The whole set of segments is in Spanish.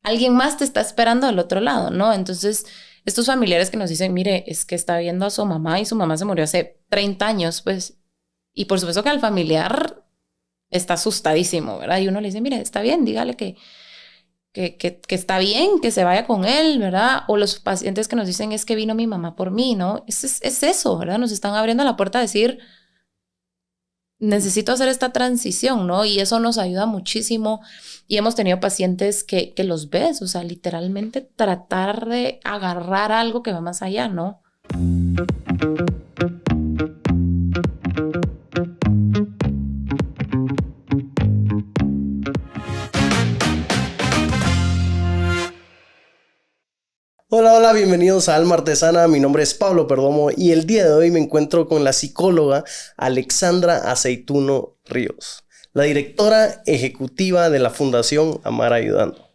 alguien más te está esperando al otro lado, ¿no? Entonces, estos familiares que nos dicen, mire, es que está viendo a su mamá y su mamá se murió hace 30 años, pues, y por supuesto que al familiar está asustadísimo, ¿verdad? Y uno le dice, mire, está bien, dígale que está bien, que se vaya con él, ¿verdad? O los pacientes que nos dicen, es que vino mi mamá por mí, ¿no? Es eso, ¿verdad? Nos están abriendo la puerta a decir, necesito hacer esta transición, ¿no? Y eso nos ayuda muchísimo. Y hemos tenido pacientes que los ves, o sea, literalmente tratar de agarrar algo que va más allá, ¿no? Hola, hola, bienvenidos a Alma Artesana. Mi nombre es Pablo Perdomo y el día de hoy me encuentro con la psicóloga Alexandra Aceituno Ríos, la directora ejecutiva de la Fundación Amar Ayudando.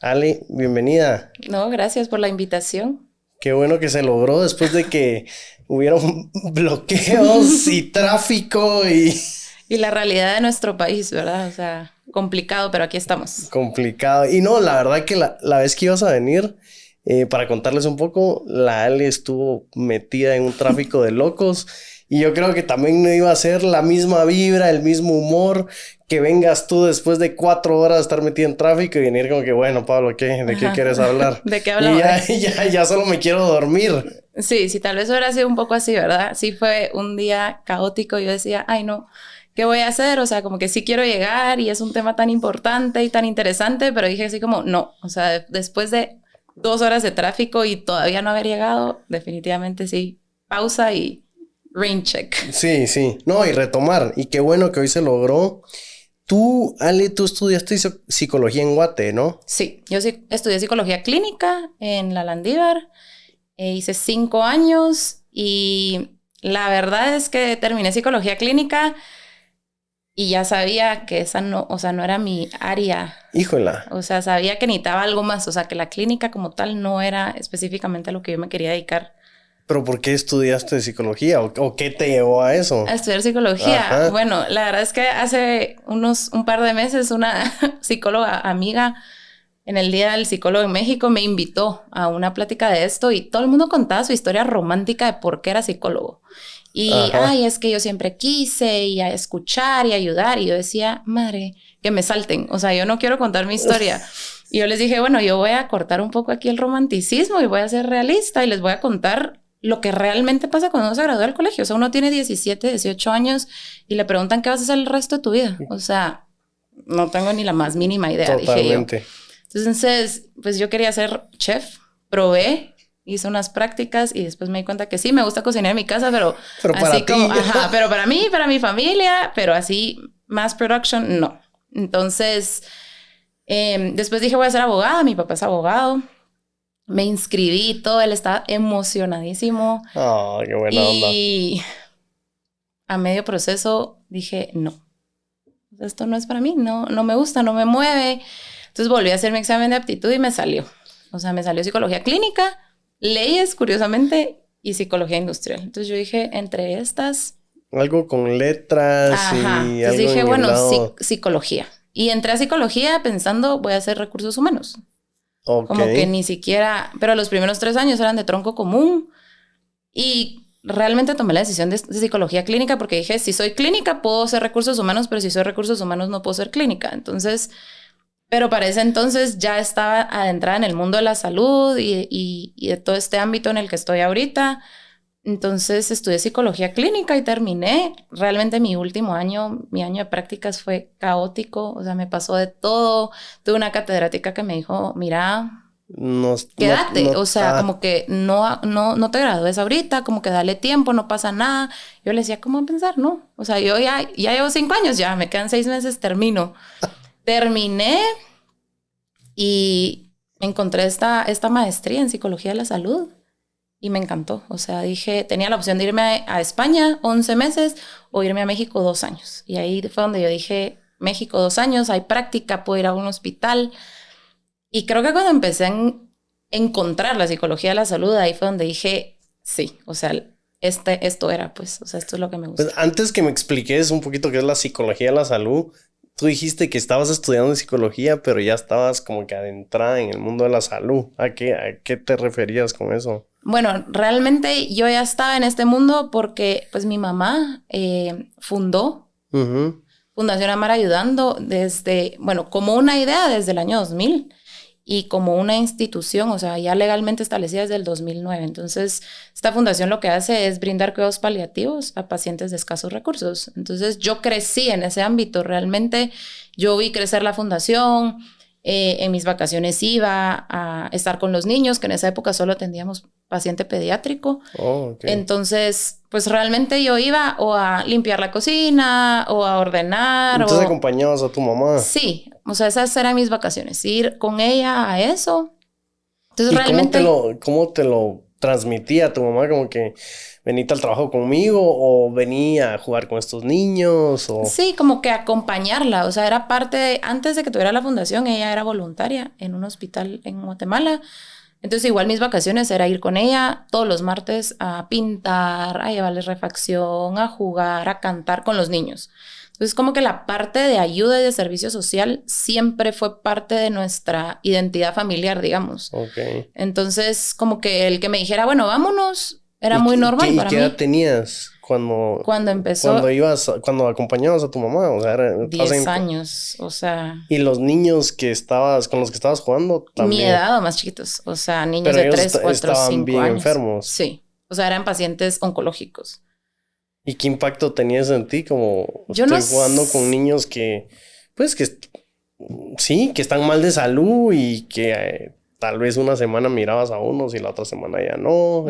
Ale, bienvenida. No, gracias por la invitación. Qué bueno que se logró después de que hubieron bloqueos y tráfico y... Y la realidad de nuestro país, ¿verdad? O sea, complicado, pero aquí estamos. Complicado. Y no, la verdad que la vez que ibas a venir... para contarles un poco, la Ale estuvo metida en un tráfico de locos y yo creo que también no iba a ser la misma vibra, el mismo humor que vengas tú después de 4 horas de estar metida en tráfico y venir como que, bueno, Pablo, ¿de qué quieres hablar? ¿De qué hablamos? Y ya solo me quiero dormir. Sí, tal vez hubiera sido un poco así, ¿verdad? Sí fue un día caótico. Yo decía, ay, no, ¿qué voy a hacer? O sea, como que sí quiero llegar y es un tema tan importante y tan interesante, pero dije así como, no, o sea, después de 2 horas de tráfico y todavía no haber llegado, definitivamente sí, pausa y rain check. Sí, no, y retomar, y qué bueno que hoy se logró. Tú, Ale, tú estudiaste psicología en Guate, ¿no? Sí, yo sí estudié psicología clínica en la Landívar, hice 5 años y la verdad es que terminé psicología clínica y ya sabía que esa no, o sea, no era mi área. Híjola. O sea, sabía que necesitaba algo más. O sea, que la clínica como tal no era específicamente a lo que yo me quería dedicar. ¿Pero por qué estudiaste psicología? ¿O qué te llevó a eso? A estudiar psicología. Ajá. Bueno, la verdad es que hace un par de meses una psicóloga amiga en el Día del Psicólogo en México me invitó a una plática de esto y todo el mundo contaba su historia romántica de por qué era psicólogo. Y, ay, es que yo siempre quise y a escuchar y ayudar. Y yo decía, madre, que me salten. O sea, yo no quiero contar mi historia. Y yo les dije, bueno, yo voy a cortar un poco aquí el romanticismo y voy a ser realista y les voy a contar lo que realmente pasa cuando uno se gradúa del colegio. O sea, uno tiene 17, 18 años y le preguntan qué vas a hacer el resto de tu vida. O sea, no tengo ni la más mínima idea, Totalmente. dije yo. Entonces, pues yo quería ser chef, probé. Hice unas prácticas y después me di cuenta que sí, me gusta cocinar en mi casa, pero así para como, ti. pero para mí, para mi familia, pero así, mass production, no. Entonces, después dije, voy a ser abogada, mi papá es abogado, me inscribí y todo, él estaba emocionadísimo. Oh, qué buena onda. Y a medio proceso dije, no, esto no es para mí, no me gusta, no me mueve. Entonces volví a hacer mi examen de aptitud y me salió. O sea, me salió psicología clínica, leyes, curiosamente, y psicología industrial. Entonces yo dije, entre estas... Algo con letras. Ajá. Y Entonces algo dije, en bueno, el lado... psicología. Y entré a psicología pensando, voy a hacer recursos humanos. Okay. Como que ni siquiera... Pero los primeros 3 años eran de tronco común. Y realmente tomé la decisión de psicología clínica porque dije, si soy clínica puedo ser recursos humanos, pero si soy recursos humanos no puedo ser clínica. Entonces... Pero para ese entonces ya estaba adentrada en el mundo de la salud y de todo este ámbito en el que estoy ahorita. Entonces estudié psicología clínica y terminé. Realmente mi último año, mi año de prácticas fue caótico. O sea, me pasó de todo. Tuve una catedrática que me dijo, mira, quédate. O sea, como que no te gradúes ahorita, como que dale tiempo, no pasa nada. Yo le decía, ¿cómo pensar? No. O sea, yo ya llevo 5 años, ya me quedan 6 meses, termino. Terminé y encontré esta maestría en psicología de la salud y me encantó. O sea, dije, tenía la opción de irme a España 11 meses o irme a México 2 años. Y ahí fue donde yo dije, México 2 años, hay práctica, puedo ir a un hospital. Y creo que cuando empecé a encontrar la psicología de la salud, ahí fue donde dije, sí, o sea, esto era, pues, o sea, esto es lo que me gusta. Pues antes que me expliques un poquito qué es la psicología de la salud, tú dijiste que estabas estudiando psicología, pero ya estabas como que adentrada en el mundo de la salud. ¿A qué te referías con eso? Bueno, realmente yo ya estaba en este mundo porque pues mi mamá fundó Fundación Amar Ayudando desde, bueno, como una idea desde el año 2000 y como una institución, o sea, ya legalmente establecida desde el 2009. Entonces, esta fundación lo que hace es brindar cuidados paliativos a pacientes de escasos recursos. Entonces, yo crecí en ese ámbito. Realmente, yo vi crecer la fundación. En mis vacaciones iba a estar con los niños, que en esa época solo atendíamos paciente pediátrico. Oh, okay. Entonces, pues realmente yo iba o a limpiar la cocina o a ordenar. Entonces acompañabas a tu mamá. Sí, o sea, esas eran mis vacaciones, ir con ella a eso. Entonces ¿Y realmente... cómo te lo transmitía tu mamá? Como que venite al trabajo conmigo o venía a jugar con estos niños o... Sí, como que acompañarla, o sea, era parte de, antes de que tuviera la fundación, ella era voluntaria en un hospital en Guatemala. Entonces igual mis vacaciones era ir con ella todos los martes a pintar, a llevarles refacción, a jugar, a cantar con los niños. Entonces como que la parte de ayuda y de servicio social siempre fue parte de nuestra identidad familiar, digamos. Okay. Entonces como que el que me dijera, bueno, vámonos, era muy normal para mí. ¿Y qué edad tenías Cuando empezó? Cuando acompañabas a tu mamá? O sea, 10 años, o sea... ¿Y los niños con los que estabas jugando también? Mi edad o más chiquitos, o sea, niños de 3, 4, 5 bien años. Enfermos. Sí, o sea, eran pacientes oncológicos. ¿Y qué impacto tenías en ti? Como Yo estoy jugando con niños que están mal de salud y que tal vez una semana mirabas a unos y la otra semana ya no.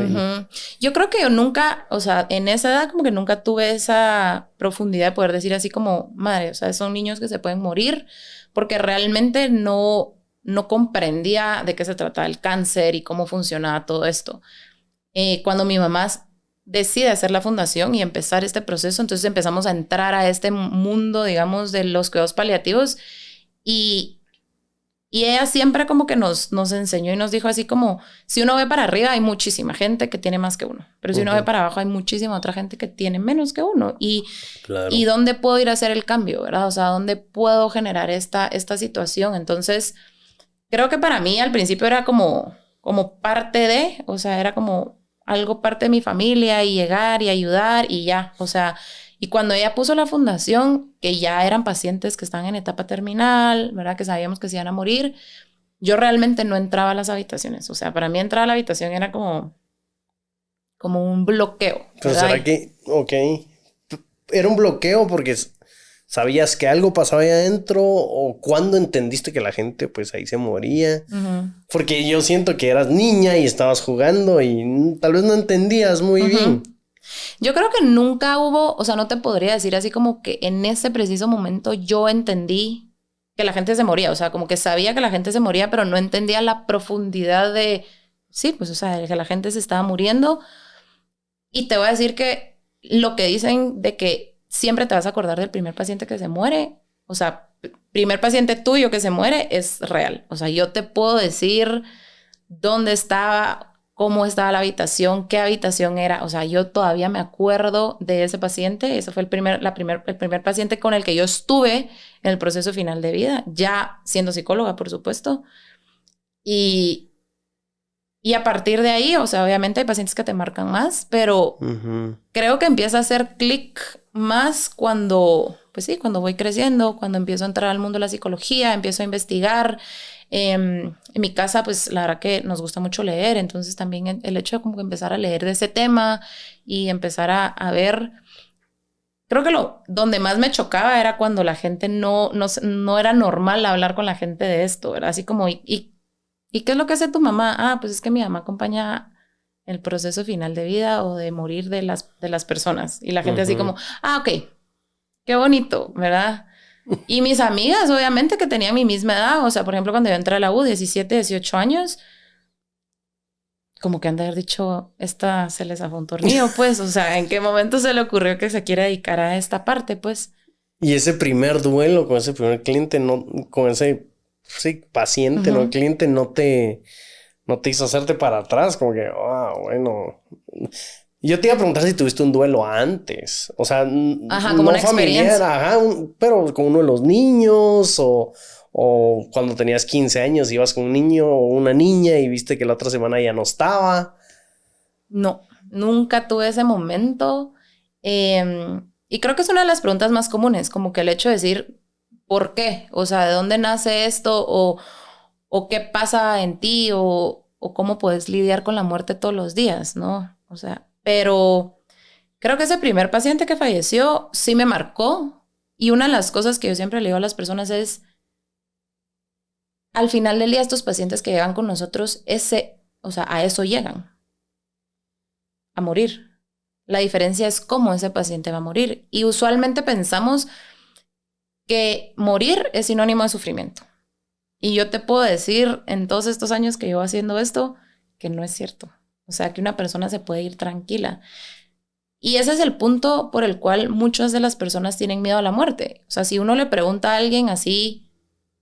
Yo creo que yo nunca, o sea, en esa edad como que nunca tuve esa profundidad de poder decir así como, madre, o sea, son niños que se pueden morir, porque realmente no comprendía de qué se trataba el cáncer y cómo funcionaba todo esto. Cuando mi mamá decide hacer la fundación y empezar este proceso, entonces empezamos a entrar a este mundo, digamos, de los cuidados paliativos y ella siempre como que nos enseñó y nos dijo así como, si uno ve para arriba hay muchísima gente que tiene más que uno, pero si uno ve para abajo hay muchísima otra gente que tiene menos que uno. Claro. ¿Y dónde puedo ir a hacer el cambio, verdad? O sea, ¿dónde puedo generar esta situación? Entonces, creo que para mí al principio era como parte de, o sea, era como algo parte de mi familia y llegar y ayudar y ya, o sea... Y cuando ella puso la fundación, que ya eran pacientes que estaban en etapa terminal, ¿verdad? Que sabíamos que se iban a morir, yo realmente no entraba a las habitaciones. O sea, para mí entrar a la habitación era como un bloqueo. Pero ¿será que, era un bloqueo porque sabías que algo pasaba ahí adentro o cuando entendiste que la gente pues ahí se moría? Porque yo siento que eras niña y estabas jugando y tal vez no entendías muy bien. Yo creo que nunca hubo, o sea, no te podría decir así como que en ese preciso momento yo entendí que la gente se moría, o sea, como que sabía que la gente se moría, pero no entendía la profundidad de, sí, pues, o sea, de que la gente se estaba muriendo. Y te voy a decir que lo que dicen de que siempre te vas a acordar del primer paciente que se muere, o sea, primer paciente tuyo que se muere es real. O sea, yo te puedo decir dónde estaba, cómo estaba la habitación, qué habitación era. O sea, yo todavía me acuerdo de ese paciente. Ese fue el primer paciente con el que yo estuve en el proceso final de vida, ya siendo psicóloga, por supuesto. Y a partir de ahí, o sea, obviamente hay pacientes que te marcan más, pero creo que empieza a hacer clic más cuando, pues sí, cuando voy creciendo, cuando empiezo a entrar al mundo de la psicología, empiezo a investigar. En mi casa, pues la verdad que nos gusta mucho leer, entonces también el hecho de como que empezar a leer de ese tema y empezar a ver, creo que donde más me chocaba era cuando la gente no era normal hablar con la gente de esto, ¿verdad? Así como, ¿y qué es lo que hace tu mamá? Ah, pues es que mi mamá acompaña el proceso final de vida o de morir de las personas. Y la gente así como, ok, qué bonito, ¿verdad? Y mis amigas, obviamente, que tenían mi misma edad, o sea, por ejemplo, cuando yo entré a la U, 17, 18 años, como que han de haber dicho, esta se les zafó un tornillo, pues, o sea, ¿en qué momento se le ocurrió que se quiera dedicar a esta parte, pues? Y ese primer duelo con ese primer cliente, con ese paciente, no cliente, no te hizo hacerte para atrás, como que, bueno, Yo te iba a preguntar si tuviste un duelo antes. O sea, Ajá, como no una familiar, experiencia. ajá, pero con uno de los niños o cuando tenías 15 años ibas con un niño o una niña y viste que la otra semana ya no estaba. No, nunca tuve ese momento. Y creo que es una de las preguntas más comunes, como que el hecho de decir, ¿por qué? O sea, ¿de dónde nace esto? O qué pasa en ti, o cómo puedes lidiar con la muerte todos los días, ¿no? O sea, pero creo que ese primer paciente que falleció sí me marcó. Y una de las cosas que yo siempre le digo a las personas es, al final del día, estos pacientes que llegan con nosotros, o sea, a eso llegan, a morir. La diferencia es cómo ese paciente va a morir. Y usualmente pensamos que morir es sinónimo de sufrimiento. Y yo te puedo decir, en todos estos años que llevo haciendo esto, que no es cierto. O sea, que una persona se puede ir tranquila. Y ese es el punto por el cual muchas de las personas tienen miedo a la muerte. O sea, si uno le pregunta a alguien así,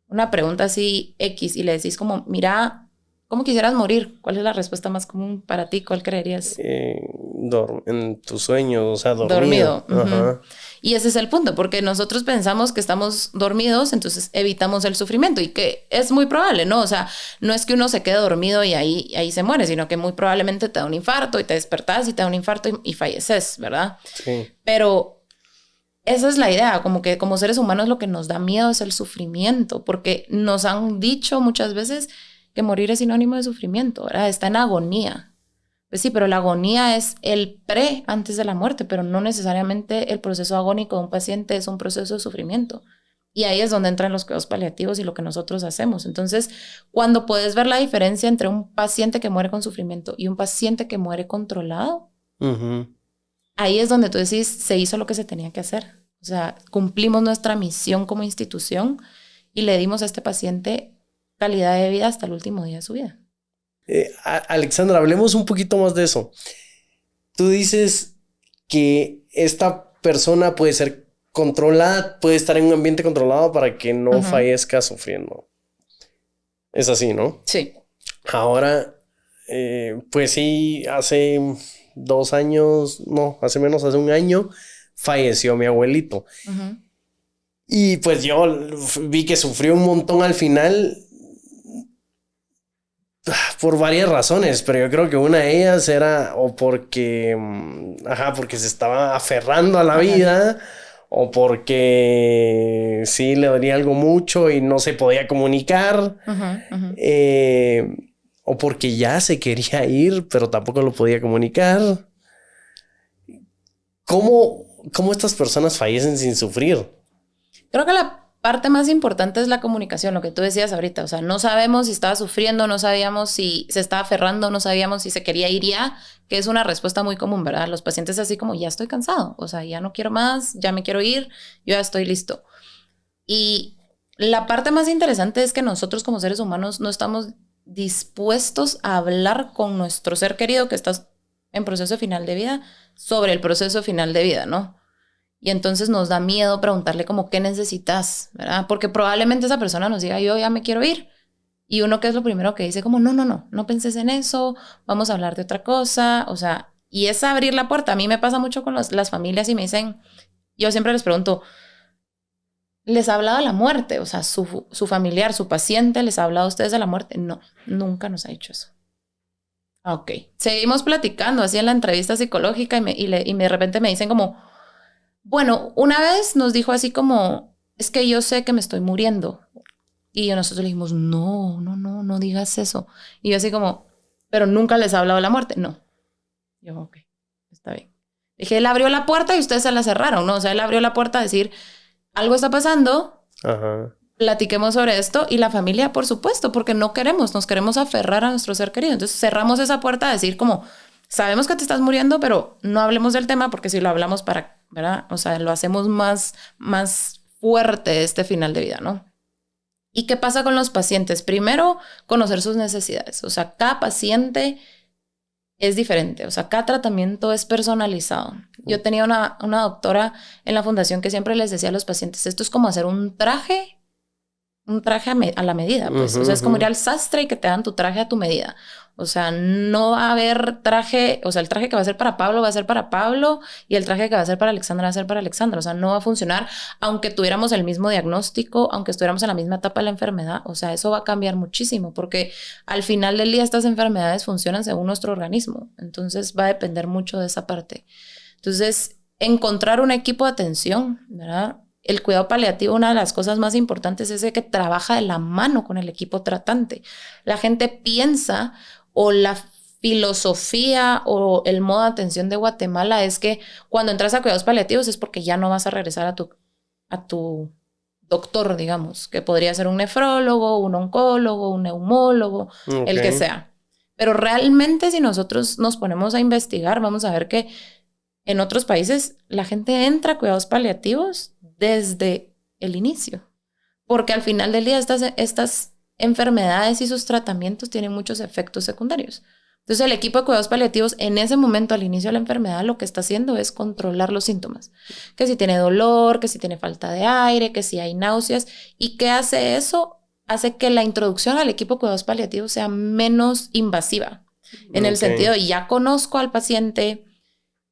una pregunta así X, y le decís como, mira, ¿cómo quisieras morir? ¿Cuál es la respuesta más común para ti? ¿Cuál creerías? En tus sueños, o sea, dormido. Dormido. Ajá. Y ese es el punto, porque nosotros pensamos que estamos dormidos, entonces evitamos el sufrimiento y que es muy probable, ¿no? O sea, no es que uno se quede dormido y ahí se muere, sino que muy probablemente te da un infarto y te despertás y te da un infarto y falleces, ¿verdad? Sí. Pero esa es la idea, como que como seres humanos lo que nos da miedo es el sufrimiento, porque nos han dicho muchas veces que morir es sinónimo de sufrimiento, ¿verdad? Está en agonía. Pues sí, pero la agonía es el pre antes de la muerte, pero no necesariamente el proceso agónico de un paciente es un proceso de sufrimiento. Y ahí es donde entran los cuidados paliativos y lo que nosotros hacemos. Entonces, cuando puedes ver la diferencia entre un paciente que muere con sufrimiento y un paciente que muere controlado, ahí es donde tú decís, se hizo lo que se tenía que hacer. O sea, cumplimos nuestra misión como institución y le dimos a este paciente calidad de vida hasta el último día de su vida. Alexandra, hablemos un poquito más de eso. Tú dices que esta persona puede ser controlada, puede estar en un ambiente controlado para que no fallezca sufriendo. Es así, ¿no? Sí. Ahora, pues sí, hace 2 años, no, hace menos, hace un año, falleció mi abuelito. Y pues yo vi que sufrió un montón al final por varias razones, pero yo creo que una de ellas era o porque, porque se estaba aferrando a la vida, o porque sí le dolía algo mucho y no se podía comunicar, o porque ya se quería ir, pero tampoco lo podía comunicar. ¿Cómo estas personas fallecen sin sufrir? Creo que la parte más importante es la comunicación, lo que tú decías ahorita. O sea, no sabemos si estaba sufriendo, no sabíamos si se estaba aferrando, no sabíamos si se quería ir ya, que es una respuesta muy común, ¿verdad? Los pacientes así como, ya estoy cansado, o sea, ya no quiero más, ya me quiero ir, yo ya estoy listo. Y la parte más interesante es que nosotros como seres humanos no estamos dispuestos a hablar con nuestro ser querido que está en proceso final de vida sobre el proceso final de vida, ¿no? Y entonces nos da miedo preguntarle como qué necesitas, ¿verdad? Porque probablemente esa persona nos diga, yo ya me quiero ir. Y uno que es lo primero que dice como, no penses en eso, vamos a hablar de otra cosa. O sea, y es abrir la puerta. A mí me pasa mucho con las familias y me dicen, yo siempre les pregunto, ¿les ha hablado de la muerte? O sea, su familiar, su paciente, ¿les ha hablado a ustedes de la muerte? No, nunca nos ha dicho eso. Ok, seguimos platicando así en la entrevista psicológica y de repente me dicen como, bueno, una vez nos dijo así como, es que yo sé que me estoy muriendo. Y nosotros le dijimos, no digas eso. Y yo así como, pero nunca les ha hablado de la muerte. No. Yo, ok, está bien. Dije, él abrió la puerta y ustedes se la cerraron, ¿no? O sea, él abrió la puerta a decir, algo está pasando, platiquemos sobre esto. Y la familia, por supuesto, porque nos queremos aferrar a nuestro ser querido. Entonces cerramos esa puerta a decir como, sabemos que te estás muriendo, pero no hablemos del tema porque si lo hablamos para, ¿verdad? O sea, lo hacemos más fuerte este final de vida, ¿no? ¿Y qué pasa con los pacientes? Primero, conocer sus necesidades. O sea, cada paciente es diferente. O sea, cada tratamiento es personalizado. Yo tenía una doctora en la fundación que siempre les decía a los pacientes, esto es como hacer un traje un traje a la medida, pues. O sea, es como ir al sastre y que te dan tu traje a tu medida. O sea, no va a haber traje, o sea, el traje que va a ser para Pablo va a ser para Pablo y el traje que va a ser para Alexandra va a ser para Alexandra. O sea, no va a funcionar aunque tuviéramos el mismo diagnóstico, aunque estuviéramos en la misma etapa de la enfermedad. O sea, eso va a cambiar muchísimo porque al final del día estas enfermedades funcionan según nuestro organismo. Entonces va a depender mucho de esa parte. Entonces, encontrar un equipo de atención, ¿verdad? El cuidado paliativo, una de las cosas más importantes es que trabaja de la mano con el equipo tratante. La gente piensa o la filosofía o el modo de atención de Guatemala es que cuando entras a cuidados paliativos es porque ya no vas a regresar a tu doctor, digamos, que podría ser un nefrólogo, un oncólogo, un neumólogo, el que sea. Pero realmente si nosotros nos ponemos a investigar, vamos a ver que en otros países la gente entra a cuidados paliativos desde el inicio, porque al final del día estas enfermedades y sus tratamientos tienen muchos efectos secundarios. Entonces el equipo de cuidados paliativos en ese momento al inicio de la enfermedad lo que está haciendo es controlar los síntomas, que si tiene dolor, que si tiene falta de aire, que si hay náuseas. ¿Y qué hace eso? Hace que la introducción al equipo de cuidados paliativos sea menos invasiva, en el sentido de ya conozco al paciente,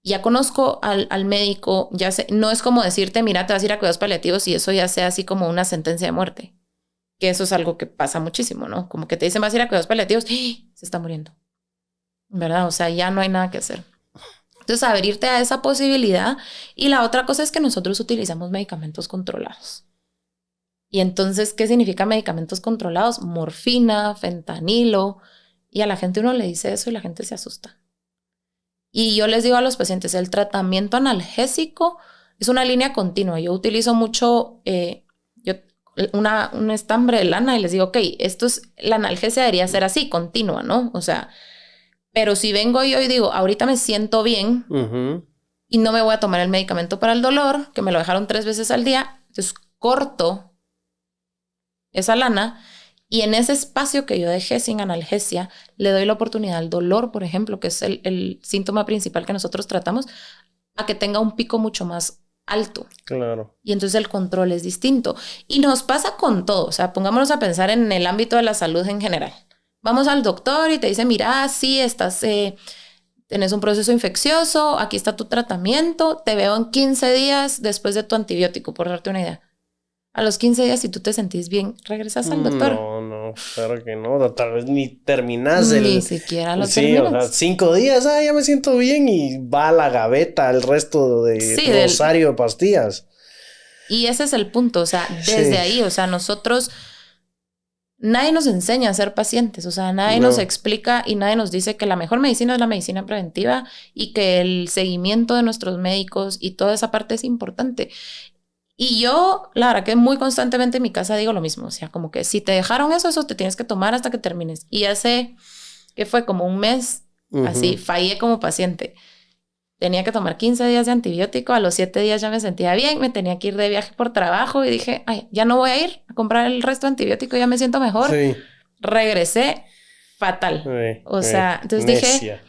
ya conozco al médico, ya sé, no es como decirte, mira, te vas a ir a cuidados paliativos y eso ya sea así como una sentencia de muerte, que eso es algo que pasa muchísimo, ¿no? Como que te dicen, vas a ir a cuidados paliativos, ¡ay! Se está muriendo, ¿verdad? O sea, ya no hay nada que hacer. Entonces, abrirte a esa posibilidad. Y la otra cosa es que nosotros utilizamos medicamentos controlados. Y entonces, ¿qué significa medicamentos controlados? Morfina, fentanilo, y a la gente uno le dice eso y la gente se asusta. Y yo les digo a los pacientes, el tratamiento analgésico es una línea continua. Yo utilizo mucho un estambre de lana y les digo, ok, la analgesia debería ser así, continua, ¿no? O sea, pero si vengo yo y digo, ahorita me siento bien y no me voy a tomar el medicamento para el dolor, que me lo dejaron 3 veces al día, entonces corto esa lana. Y en ese espacio que yo dejé sin analgesia, le doy la oportunidad al dolor, por ejemplo, que es el síntoma principal que nosotros tratamos, a que tenga un pico mucho más alto. Claro. Y entonces el control es distinto. Y nos pasa con todo. O sea, pongámonos a pensar en el ámbito de la salud en general. Vamos al doctor y te dice, mira, sí, tenés un proceso infeccioso, aquí está tu tratamiento, te veo en 15 días después de tu antibiótico, por darte una idea. A los 15 días, si tú te sentís bien, regresas al doctor. No, claro que no. Tal vez ni terminás Ni siquiera lo terminas. Sí, o sea, 5 días, ya me siento bien y va a la gaveta el resto de rosario de pastillas. Y ese es el punto, o sea, desde ahí, o sea, nadie nos enseña a ser pacientes, o sea, nadie nos explica y nadie nos dice que la mejor medicina es la medicina preventiva y que el seguimiento de nuestros médicos y toda esa parte es importante. Y yo, la verdad que muy constantemente en mi casa digo lo mismo, o sea, como que si te dejaron eso te tienes que tomar hasta que termines. Y hace, que fue como un mes, así, fallé como paciente. Tenía que tomar 15 días de antibiótico, a los 7 días ya me sentía bien, me tenía que ir de viaje por trabajo y dije, ay, ya no voy a ir a comprar el resto de antibiótico, ya me siento mejor. Sí. Regresé fatal. O sea, entonces dije,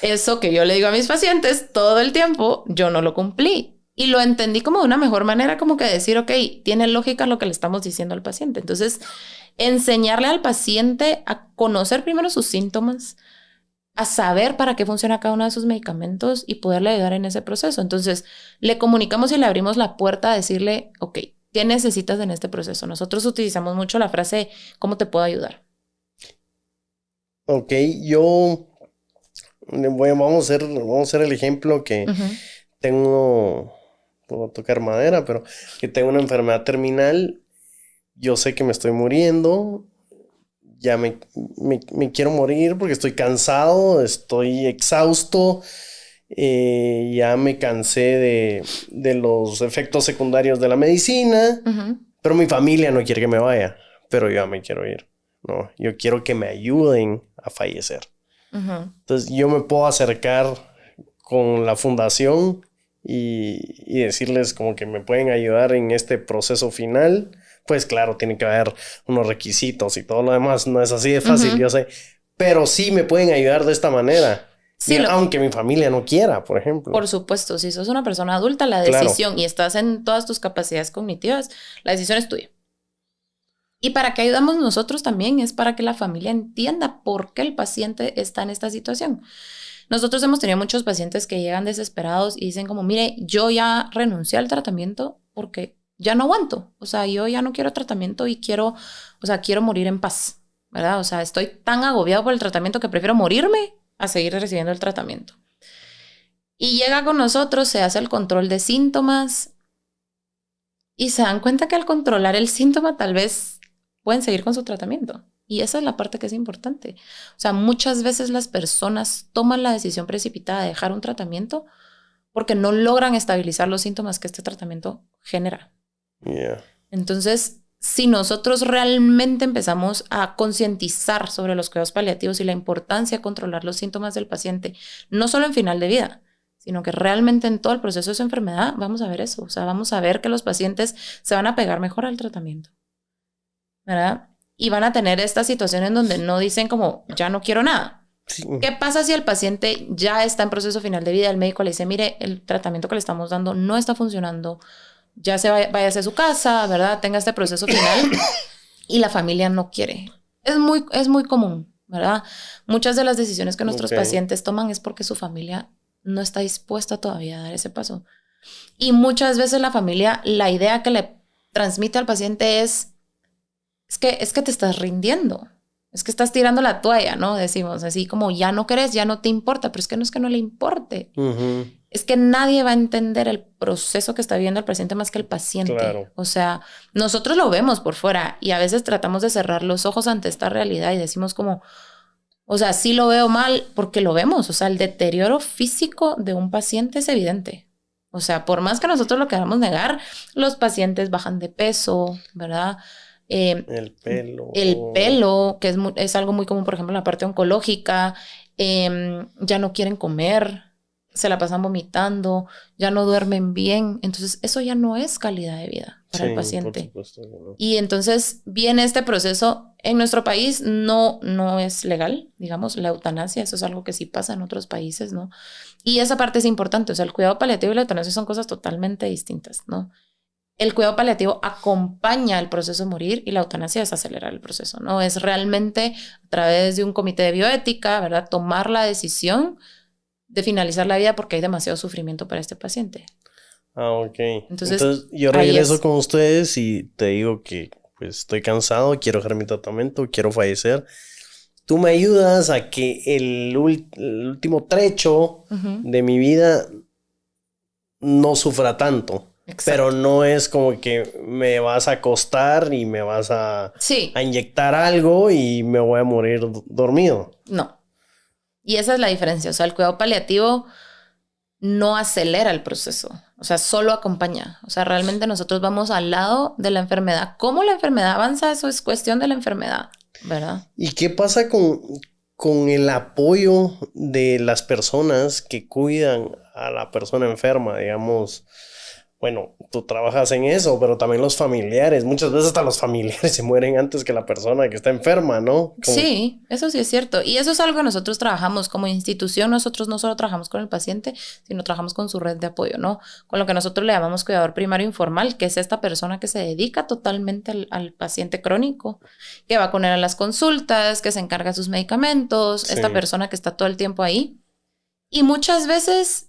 eso que yo le digo a mis pacientes todo el tiempo, yo no lo cumplí. Y lo entendí como de una mejor manera, como que decir, ok, tiene lógica lo que le estamos diciendo al paciente. Entonces, enseñarle al paciente a conocer primero sus síntomas, a saber para qué funciona cada uno de sus medicamentos y poderle ayudar en ese proceso. Entonces, le comunicamos y le abrimos la puerta a decirle, ok, ¿qué necesitas en este proceso? Nosotros utilizamos mucho la frase, ¿cómo te puedo ayudar? Ok, vamos a hacer el ejemplo que puedo tocar madera, pero que tengo una enfermedad terminal, yo sé que me estoy muriendo, ya me quiero morir porque estoy cansado, estoy exhausto, ya me cansé de los efectos secundarios de la medicina, pero mi familia no quiere que me vaya, pero yo ya me quiero ir, no, yo quiero que me ayuden a fallecer. Entonces yo me puedo acercar con la fundación y decirles como que me pueden ayudar en este proceso final. Pues claro, tiene que haber unos requisitos y todo lo demás. No es así de fácil, yo sé. Pero sí me pueden ayudar de esta manera. Sí, aunque mi familia no quiera, por ejemplo. Por supuesto, si sos una persona adulta, la decisión y estás en todas tus capacidades cognitivas, la decisión es tuya. Y para qué ayudamos nosotros también es para que la familia entienda por qué el paciente está en esta situación. Nosotros hemos tenido muchos pacientes que llegan desesperados y dicen como, mire, yo ya renuncié al tratamiento porque ya no aguanto. O sea, yo ya no quiero tratamiento y quiero morir en paz, ¿verdad? O sea, estoy tan agobiado por el tratamiento que prefiero morirme a seguir recibiendo el tratamiento. Y llega con nosotros, se hace el control de síntomas y se dan cuenta que al controlar el síntoma tal vez pueden seguir con su tratamiento. Y esa es la parte que es importante. O sea, muchas veces las personas toman la decisión precipitada de dejar un tratamiento porque no logran estabilizar los síntomas que este tratamiento genera. Yeah. Entonces, si nosotros realmente empezamos a concientizar sobre los cuidados paliativos y la importancia de controlar los síntomas del paciente, no solo en final de vida, sino que realmente en todo el proceso de su enfermedad, vamos a ver eso. O sea, vamos a ver que los pacientes se van a pegar mejor al tratamiento, ¿verdad? Y van a tener esta situación en donde no dicen como, ya no quiero nada. Sí. ¿Qué pasa si el paciente ya está en proceso final de vida? El médico le dice, mire, el tratamiento que le estamos dando no está funcionando, ya váyase a su casa, ¿verdad? Tenga este proceso final y la familia no quiere. Es muy común, ¿verdad? Muchas de las decisiones que nuestros pacientes toman es porque su familia no está dispuesta todavía a dar ese paso. Y muchas veces la familia, la idea que le transmite al paciente es que te estás rindiendo. Es que estás tirando la toalla, ¿no? Decimos así como ya no querés, ya no te importa, pero es que no le importe. Uh-huh. Es que nadie va a entender el proceso que está viviendo el paciente más que el paciente. Claro. O sea, nosotros lo vemos por fuera y a veces tratamos de cerrar los ojos ante esta realidad y decimos como, o sea, sí lo veo mal porque lo vemos. O sea, el deterioro físico de un paciente es evidente. O sea, por más que nosotros lo queramos negar, los pacientes bajan de peso, ¿verdad? El pelo, que es algo muy común, por ejemplo, en la parte oncológica. Ya no quieren comer, se la pasan vomitando, ya no duermen bien. Entonces, eso ya no es calidad de vida para el paciente. Por supuesto, no. Y entonces viene este proceso. En nuestro país no es legal, digamos, la eutanasia. Eso es algo que sí pasa en otros países, ¿no? Y esa parte es importante. O sea, el cuidado paliativo y la eutanasia son cosas totalmente distintas, ¿no? El cuidado paliativo acompaña el proceso de morir y la eutanasia es acelerar el proceso, ¿no? Es realmente a través de un comité de bioética, ¿verdad? Tomar la decisión de finalizar la vida porque hay demasiado sufrimiento para este paciente. Ah, ok. Entonces yo regreso con ustedes y te digo que pues estoy cansado, quiero dejar mi tratamiento, quiero fallecer. Tú me ayudas a que el último trecho de mi vida no sufra tanto. Exacto. Pero no es como que me vas a acostar y me vas a inyectar algo y me voy a morir dormido. No. Y esa es la diferencia. O sea, el cuidado paliativo no acelera el proceso. O sea, solo acompaña. O sea, realmente nosotros vamos al lado de la enfermedad. ¿Cómo la enfermedad avanza? Eso es cuestión de la enfermedad, ¿verdad? ¿Y qué pasa con el apoyo de las personas que cuidan a la persona enferma, digamos? Bueno, tú trabajas en eso, pero también los familiares. Muchas veces hasta los familiares se mueren antes que la persona que está enferma, ¿no? Sí, eso sí es cierto. Y eso es algo que nosotros trabajamos como institución. Nosotros no solo trabajamos con el paciente, sino trabajamos con su red de apoyo, ¿no? Con lo que nosotros le llamamos cuidador primario informal, que es esta persona que se dedica totalmente al paciente crónico, que va con él a las consultas, que se encarga de sus medicamentos, esta persona que está todo el tiempo ahí. Y muchas veces...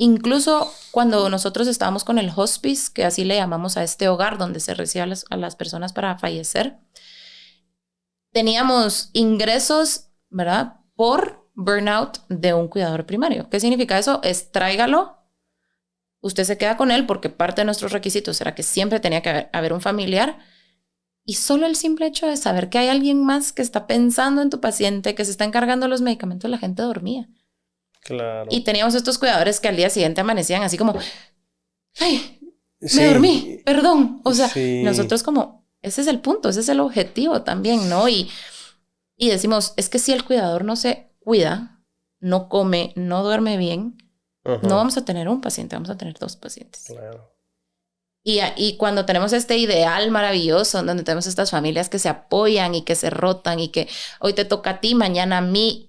Incluso cuando nosotros estábamos con el hospice, que así le llamamos a este hogar donde se recibe a las personas para fallecer, teníamos ingresos, ¿verdad? Por burnout de un cuidador primario. ¿Qué significa eso? Es tráigalo, usted se queda con él porque parte de nuestros requisitos era que siempre tenía que haber un familiar y solo el simple hecho de saber que hay alguien más que está pensando en tu paciente, que se está encargando de los medicamentos, la gente dormía. Claro. Y teníamos estos cuidadores que al día siguiente amanecían así como, ay, me dormí, perdón. O sea, nosotros como, ese es el punto, ese es el objetivo también, ¿no? Y decimos, es que si el cuidador no se cuida, no come, no duerme bien, no vamos a tener un paciente, vamos a tener 2 pacientes. Claro. Y cuando tenemos este ideal maravilloso, donde tenemos estas familias que se apoyan y que se rotan y que hoy te toca a ti, mañana a mí,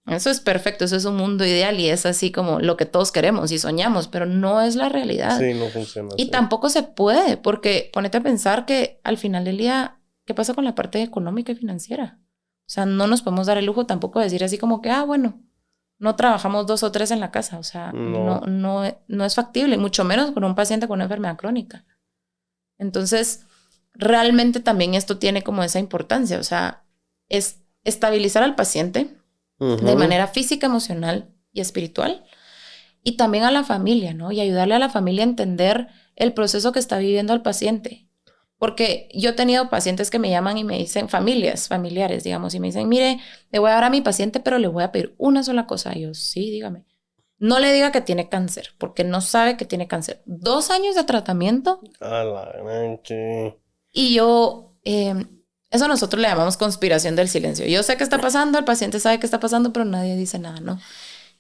eso es perfecto, eso es un mundo ideal y es así como lo que todos queremos y soñamos, pero no es la realidad. Sí, no funciona y así. Tampoco se puede, porque ponete a pensar que al final del día ¿qué pasa con la parte económica y financiera? O sea, no nos podemos dar el lujo tampoco de decir así como que, bueno, no trabajamos 2 o 3 en la casa. O sea, no es factible, mucho menos con un paciente con una enfermedad crónica. Entonces, realmente también esto tiene como esa importancia. O sea, es estabilizar al paciente de manera física, emocional y espiritual. Y también a la familia, ¿no? Y ayudarle a la familia a entender el proceso que está viviendo el paciente. Porque yo he tenido pacientes que me llaman y me dicen, familiares, digamos, y me dicen, mire, le voy a dar a mi paciente, pero le voy a pedir una sola cosa. Y yo, sí, dígame. No le diga que tiene cáncer, porque no sabe que tiene cáncer. 2 años de tratamiento. A la gran que... Y yo, eso nosotros le llamamos conspiración del silencio. Yo sé qué está pasando, el paciente sabe qué está pasando, pero nadie dice nada, ¿no?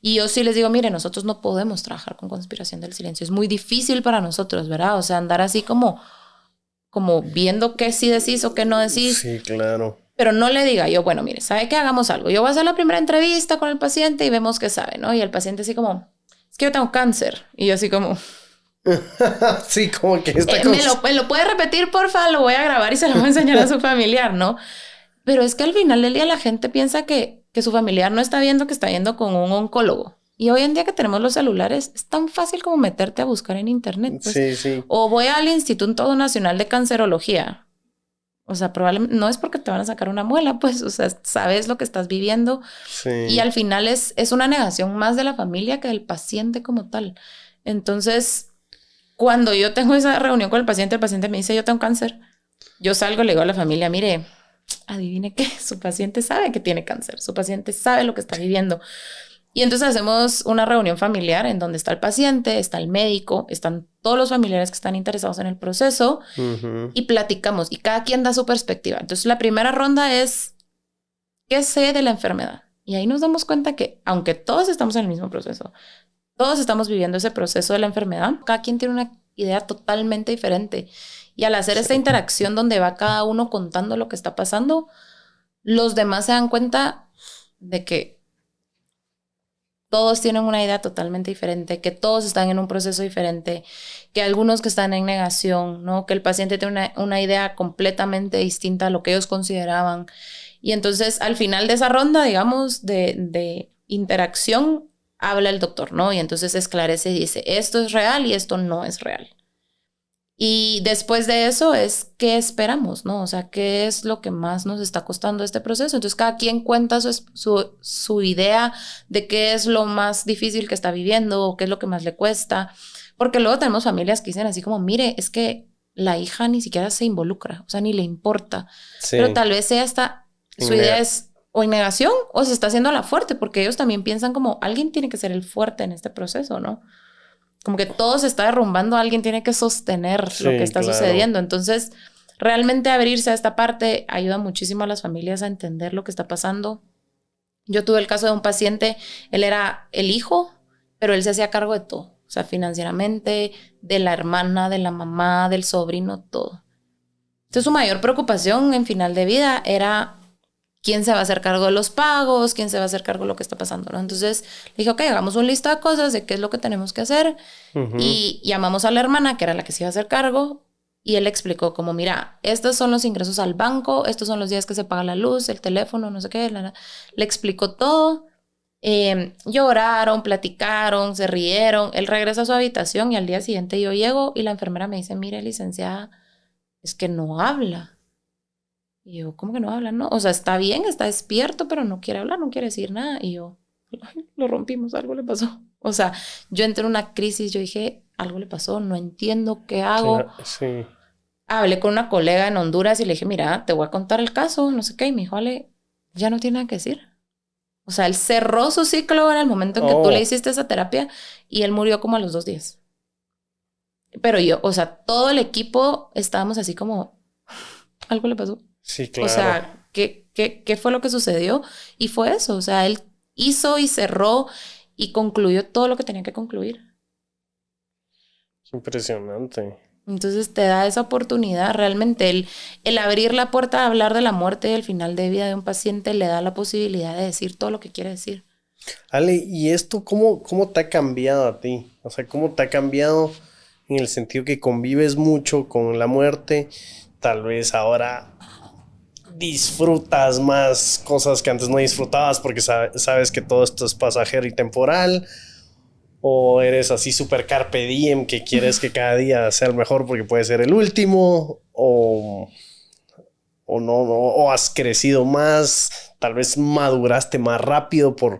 Y yo sí les digo, mire, nosotros no podemos trabajar con conspiración del silencio. Es muy difícil para nosotros, ¿verdad? O sea, andar así como viendo qué sí decís o qué no decís. Sí, claro. Pero no le diga yo, bueno, mire, ¿sabe qué? Hagamos algo. Yo voy a hacer la primera entrevista con el paciente y vemos qué sabe, ¿no? Y el paciente así como, es que yo tengo cáncer. Y yo así como... sí, como que esta cosa... ¿Me lo puede repetir, porfa? Lo voy a grabar y se lo voy a enseñar a su familiar, ¿no? Pero es que al final del día la gente piensa que su familiar no está viendo, que está viendo con un oncólogo. Y hoy en día que tenemos los celulares, es tan fácil como meterte a buscar en internet. Pues. Sí, sí. O voy al Instituto Nacional de Cancerología. O sea, probablemente no es porque te van a sacar una muela, pues, o sea, sabes lo que estás viviendo. Sí. Y al final es una negación más de la familia que del paciente como tal. Entonces, cuando yo tengo esa reunión con el paciente me dice, yo tengo cáncer. Yo salgo y le digo a la familia, mire, adivine qué, su paciente sabe que tiene cáncer, su paciente sabe lo que está viviendo. Y entonces hacemos una reunión familiar en donde está el paciente, está el médico, están todos los familiares que están interesados en el proceso y platicamos y cada quien da su perspectiva. Entonces la primera ronda es, ¿qué sé de la enfermedad? Y ahí nos damos cuenta que aunque todos estamos en el mismo proceso, todos estamos viviendo ese proceso de la enfermedad, cada quien tiene una idea totalmente diferente. Y al hacer esta interacción donde va cada uno contando lo que está pasando, los demás se dan cuenta de que todos tienen una idea totalmente diferente, que todos están en un proceso diferente, que algunos que están en negación, ¿no? Que el paciente tiene una idea completamente distinta a lo que ellos consideraban. Y entonces al final de esa ronda, digamos, de interacción, habla el doctor, ¿no? Y entonces esclarece y dice, esto es real y esto no es real. Y después de eso es qué esperamos, ¿no? O sea, qué es lo que más nos está costando este proceso. Entonces cada quien cuenta su idea de qué es lo más difícil que está viviendo o qué es lo que más le cuesta. Porque luego tenemos familias que dicen así como, mire, es que la hija ni siquiera se involucra, o sea, ni le importa. Sí. Pero tal vez ella está, su idea es o en negación o se está haciendo la fuerte, porque ellos también piensan como, alguien tiene que ser el fuerte en este proceso, ¿no? Como que todo se está derrumbando, alguien tiene que sostener lo que está sucediendo. Entonces, realmente abrirse a esta parte ayuda muchísimo a las familias a entender lo que está pasando. Yo tuve el caso de un paciente, él era el hijo, pero él se hacía cargo de todo. O sea, financieramente, de la hermana, de la mamá, del sobrino, todo. Entonces, su mayor preocupación en final de vida era quién se va a hacer cargo de los pagos, quién se va a hacer cargo de lo que está pasando, ¿no? Entonces le dije, ok, hagamos una lista de cosas de qué es lo que tenemos que hacer. Y llamamos a la hermana, que era la que se iba a hacer cargo, y él explicó como, mira, estos son los ingresos al banco, estos son los días que se paga la luz, el teléfono, no sé qué. Le explicó todo. Lloraron, platicaron, se rieron. Él regresa a su habitación y al día siguiente yo llego y la enfermera me dice, mire, licenciada, es que no habla. Y yo, ¿cómo que no habla? No, o sea, está bien, está despierto, pero no quiere hablar, no quiere decir nada. Y yo, ay, lo rompimos, algo le pasó. O sea, yo entré en una crisis, yo dije, algo le pasó, no entiendo qué hago. Sí. Hablé con una colega en Honduras y le dije, mira, te voy a contar el caso, no sé qué. Y me dijo, Ale, ya no tiene nada que decir. O sea, él cerró su ciclo en el momento en que tú le hiciste esa terapia y él murió como a los 2 días. Pero yo, o sea, todo el equipo estábamos así como, algo le pasó. Sí, claro. O sea, ¿qué fue lo que sucedió? Y fue eso, o sea, él hizo y cerró y concluyó todo lo que tenía que concluir. Impresionante. Entonces te da esa oportunidad, realmente el abrir la puerta a hablar de la muerte y el final de vida de un paciente le da la posibilidad de decir todo lo que quiere decir. Ale, ¿y esto cómo te ha cambiado a ti? O sea, ¿cómo te ha cambiado en el sentido que convives mucho con la muerte? Tal vez ahora disfrutas más cosas que antes no disfrutabas porque sabes que todo esto es pasajero y temporal, o eres así súper carpe diem que quieres que cada día sea el mejor porque puede ser el último, o no, o has crecido más, tal vez maduraste más rápido por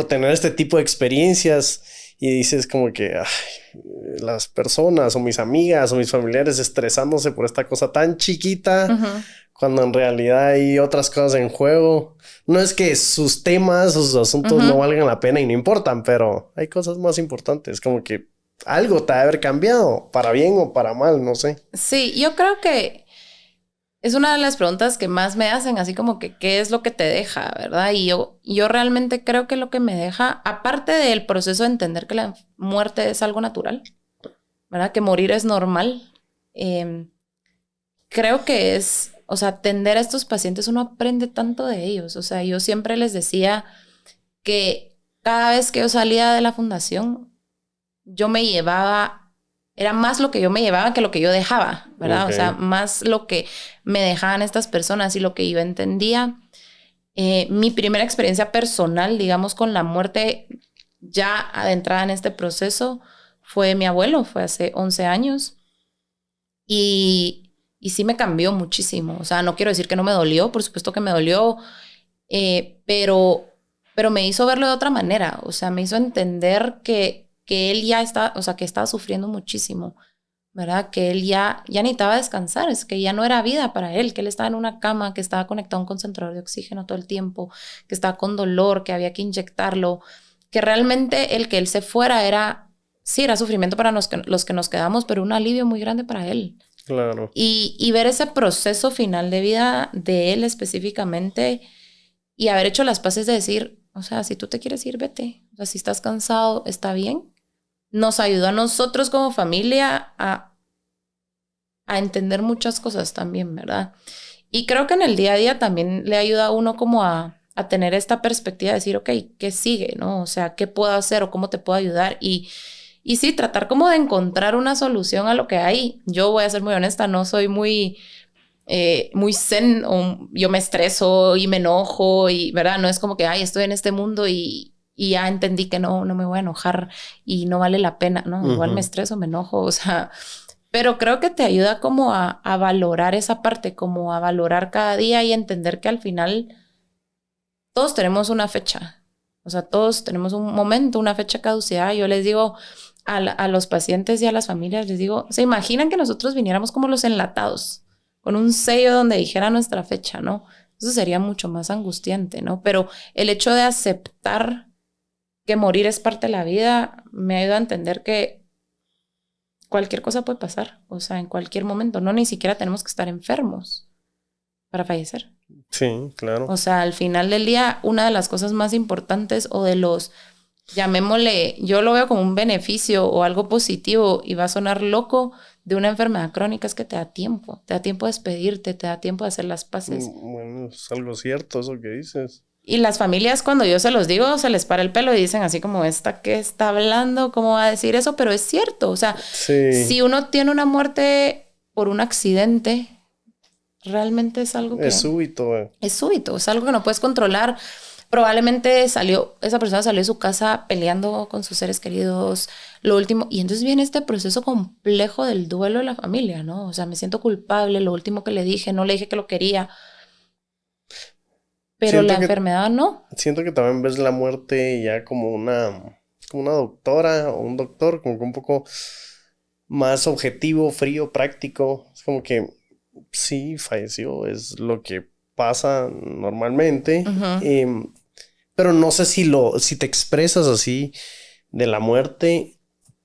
tener este tipo de experiencias y dices como que ay, las personas o mis amigas o mis familiares estresándose por esta cosa tan chiquita, cuando en realidad hay otras cosas en juego. No es que sus temas o sus asuntos no valgan la pena y no importan, pero hay cosas más importantes, como que algo te ha de haber cambiado, para bien o para mal, no sé. Sí, yo creo que es una de las preguntas que más me hacen, así como que qué es lo que te deja, ¿verdad? Y yo realmente creo que lo que me deja, aparte del proceso de entender que la muerte es algo natural, ¿verdad? Que morir es normal, creo que es, o sea, atender a estos pacientes, uno aprende tanto de ellos. O sea, yo siempre les decía que cada vez que yo salía de la fundación, yo me llevaba, era más lo que yo me llevaba que lo que yo dejaba, ¿verdad? Okay. O sea, más lo que me dejaban estas personas y lo que yo entendía. Mi primera experiencia personal, digamos, con la muerte ya adentrada en este proceso fue mi abuelo, fue hace 11 años. Y sí me cambió muchísimo. O sea, no quiero decir que no me dolió, por supuesto que me dolió, pero me hizo verlo de otra manera. O sea, me hizo entender que él ya está, o sea, que estaba sufriendo muchísimo, ¿verdad? Que él ya necesitaba descansar, es que ya no era vida para él, que él estaba en una cama, que estaba conectado a un concentrador de oxígeno todo el tiempo, que estaba con dolor, que había que inyectarlo, que realmente el que él se fuera era, sí, era sufrimiento para los que nos quedamos, pero un alivio muy grande para él. Claro. Y ver ese proceso final de vida de él específicamente y haber hecho las paces de decir, o sea, si tú te quieres ir, vete. O sea, si estás cansado, está bien. Nos ayudó a nosotros como familia a entender muchas cosas también, ¿verdad? Y creo que en el día a día también le ayuda a uno como a tener esta perspectiva de decir, ok, ¿qué sigue, no? O sea, ¿qué puedo hacer o cómo te puedo ayudar? Y sí, tratar como de encontrar una solución a lo que hay. Yo voy a ser muy honesta, no soy muy zen, o yo me estreso y me enojo y, ¿verdad? No es como que, ay, estoy en este mundo y ya entendí que no me voy a enojar y no vale la pena, ¿no? Igual me estreso, me enojo, o sea, pero creo que te ayuda como a valorar esa parte, como a valorar cada día y entender que al final todos tenemos una fecha. O sea, todos tenemos un momento, una fecha de caducidad. Yo les digo a los pacientes y a las familias, les digo, ¿se imaginan que nosotros viniéramos como los enlatados, con un sello donde dijera nuestra fecha, ¿no? Eso sería mucho más angustiante, ¿no? Pero el hecho de aceptar que morir es parte de la vida me ayuda a entender que cualquier cosa puede pasar. O sea, en cualquier momento, no ni siquiera tenemos que estar enfermos para fallecer. Sí, claro. O sea, al final del día, una de las cosas más importantes o de los, llamémosle, yo lo veo como un beneficio o algo positivo y va a sonar loco de una enfermedad crónica, es que te da tiempo de despedirte, te da tiempo de hacer las paces. Bueno, es algo cierto eso que dices. Y las familias, cuando yo se los digo, se les para el pelo y dicen así como, ¿esta qué está hablando? ¿Cómo va a decir eso? Pero es cierto, o sea, sí. Si uno tiene una muerte por un accidente, realmente es algo que... Es súbito. Es súbito, es algo que no puedes controlar. Probablemente esa persona salió de su casa peleando con sus seres queridos, lo último, y entonces viene este proceso complejo del duelo de la familia, ¿no? O sea, me siento culpable, lo último que le dije, no le dije que lo quería, pero la enfermedad no. Siento que también ves la muerte ya como una doctora o un doctor, como que un poco más objetivo, frío, práctico. Es como que sí, falleció, es lo que pasa normalmente. Pero no sé si te expresas así de la muerte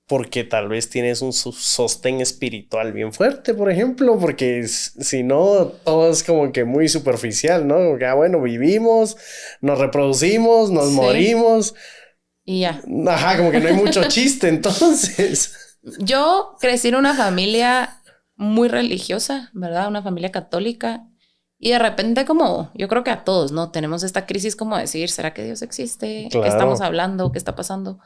porque tal vez tienes un sostén espiritual bien fuerte, por ejemplo, porque si no, todo es como que muy superficial, ¿no? Como que, bueno, vivimos, nos reproducimos, nos morimos. Y ya. Ajá, como que no hay mucho chiste, entonces. Yo crecí en una familia muy religiosa, ¿verdad? Una familia católica. Y de repente como, yo creo que a todos, ¿no? Tenemos esta crisis como decir, ¿será que Dios existe? Claro. ¿Qué estamos hablando? ¿Qué está pasando?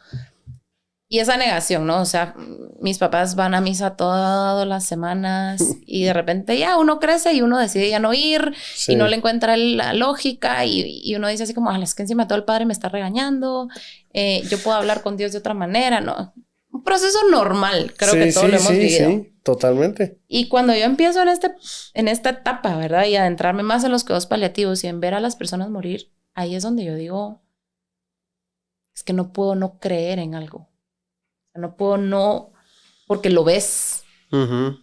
Y esa negación, ¿no? O sea, mis papás van a misa todas las semanas y de repente ya uno crece y uno decide ya no ir y no le encuentra la lógica y uno dice así como, es que encima todo el padre me está regañando, yo puedo hablar con Dios de otra manera, ¿no? Un proceso normal, creo que todos lo hemos vivido. Sí, totalmente. Y cuando yo empiezo en esta etapa, ¿verdad? Y adentrarme más en los cuidados paliativos y en ver a las personas morir, ahí es donde yo digo, es que no puedo no creer en algo. No puedo no, porque lo ves.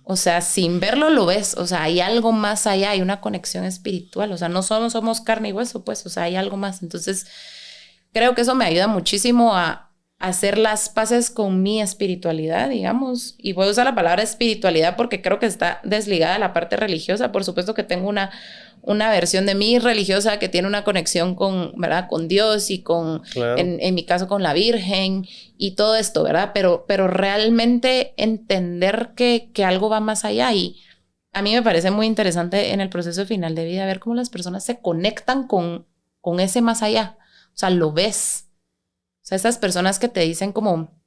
O sea, sin verlo lo ves. O sea, hay algo más allá, hay una conexión espiritual. O sea, no somos carne y hueso, pues. O sea, hay algo más. Entonces, creo que eso me ayuda muchísimo a hacer las paces con mi espiritualidad, digamos. Y voy a usar la palabra espiritualidad porque creo que está desligada de la parte religiosa. Por supuesto que tengo una versión de mí religiosa que tiene una conexión con, ¿verdad? Con Dios y con, claro, en mi caso, con la Virgen y todo esto, ¿verdad? Pero realmente entender que algo va más allá. Y a mí me parece muy interesante en el proceso final de vida ver cómo las personas se conectan con ese más allá. O sea, lo ves. O sea, esas personas que te dicen como,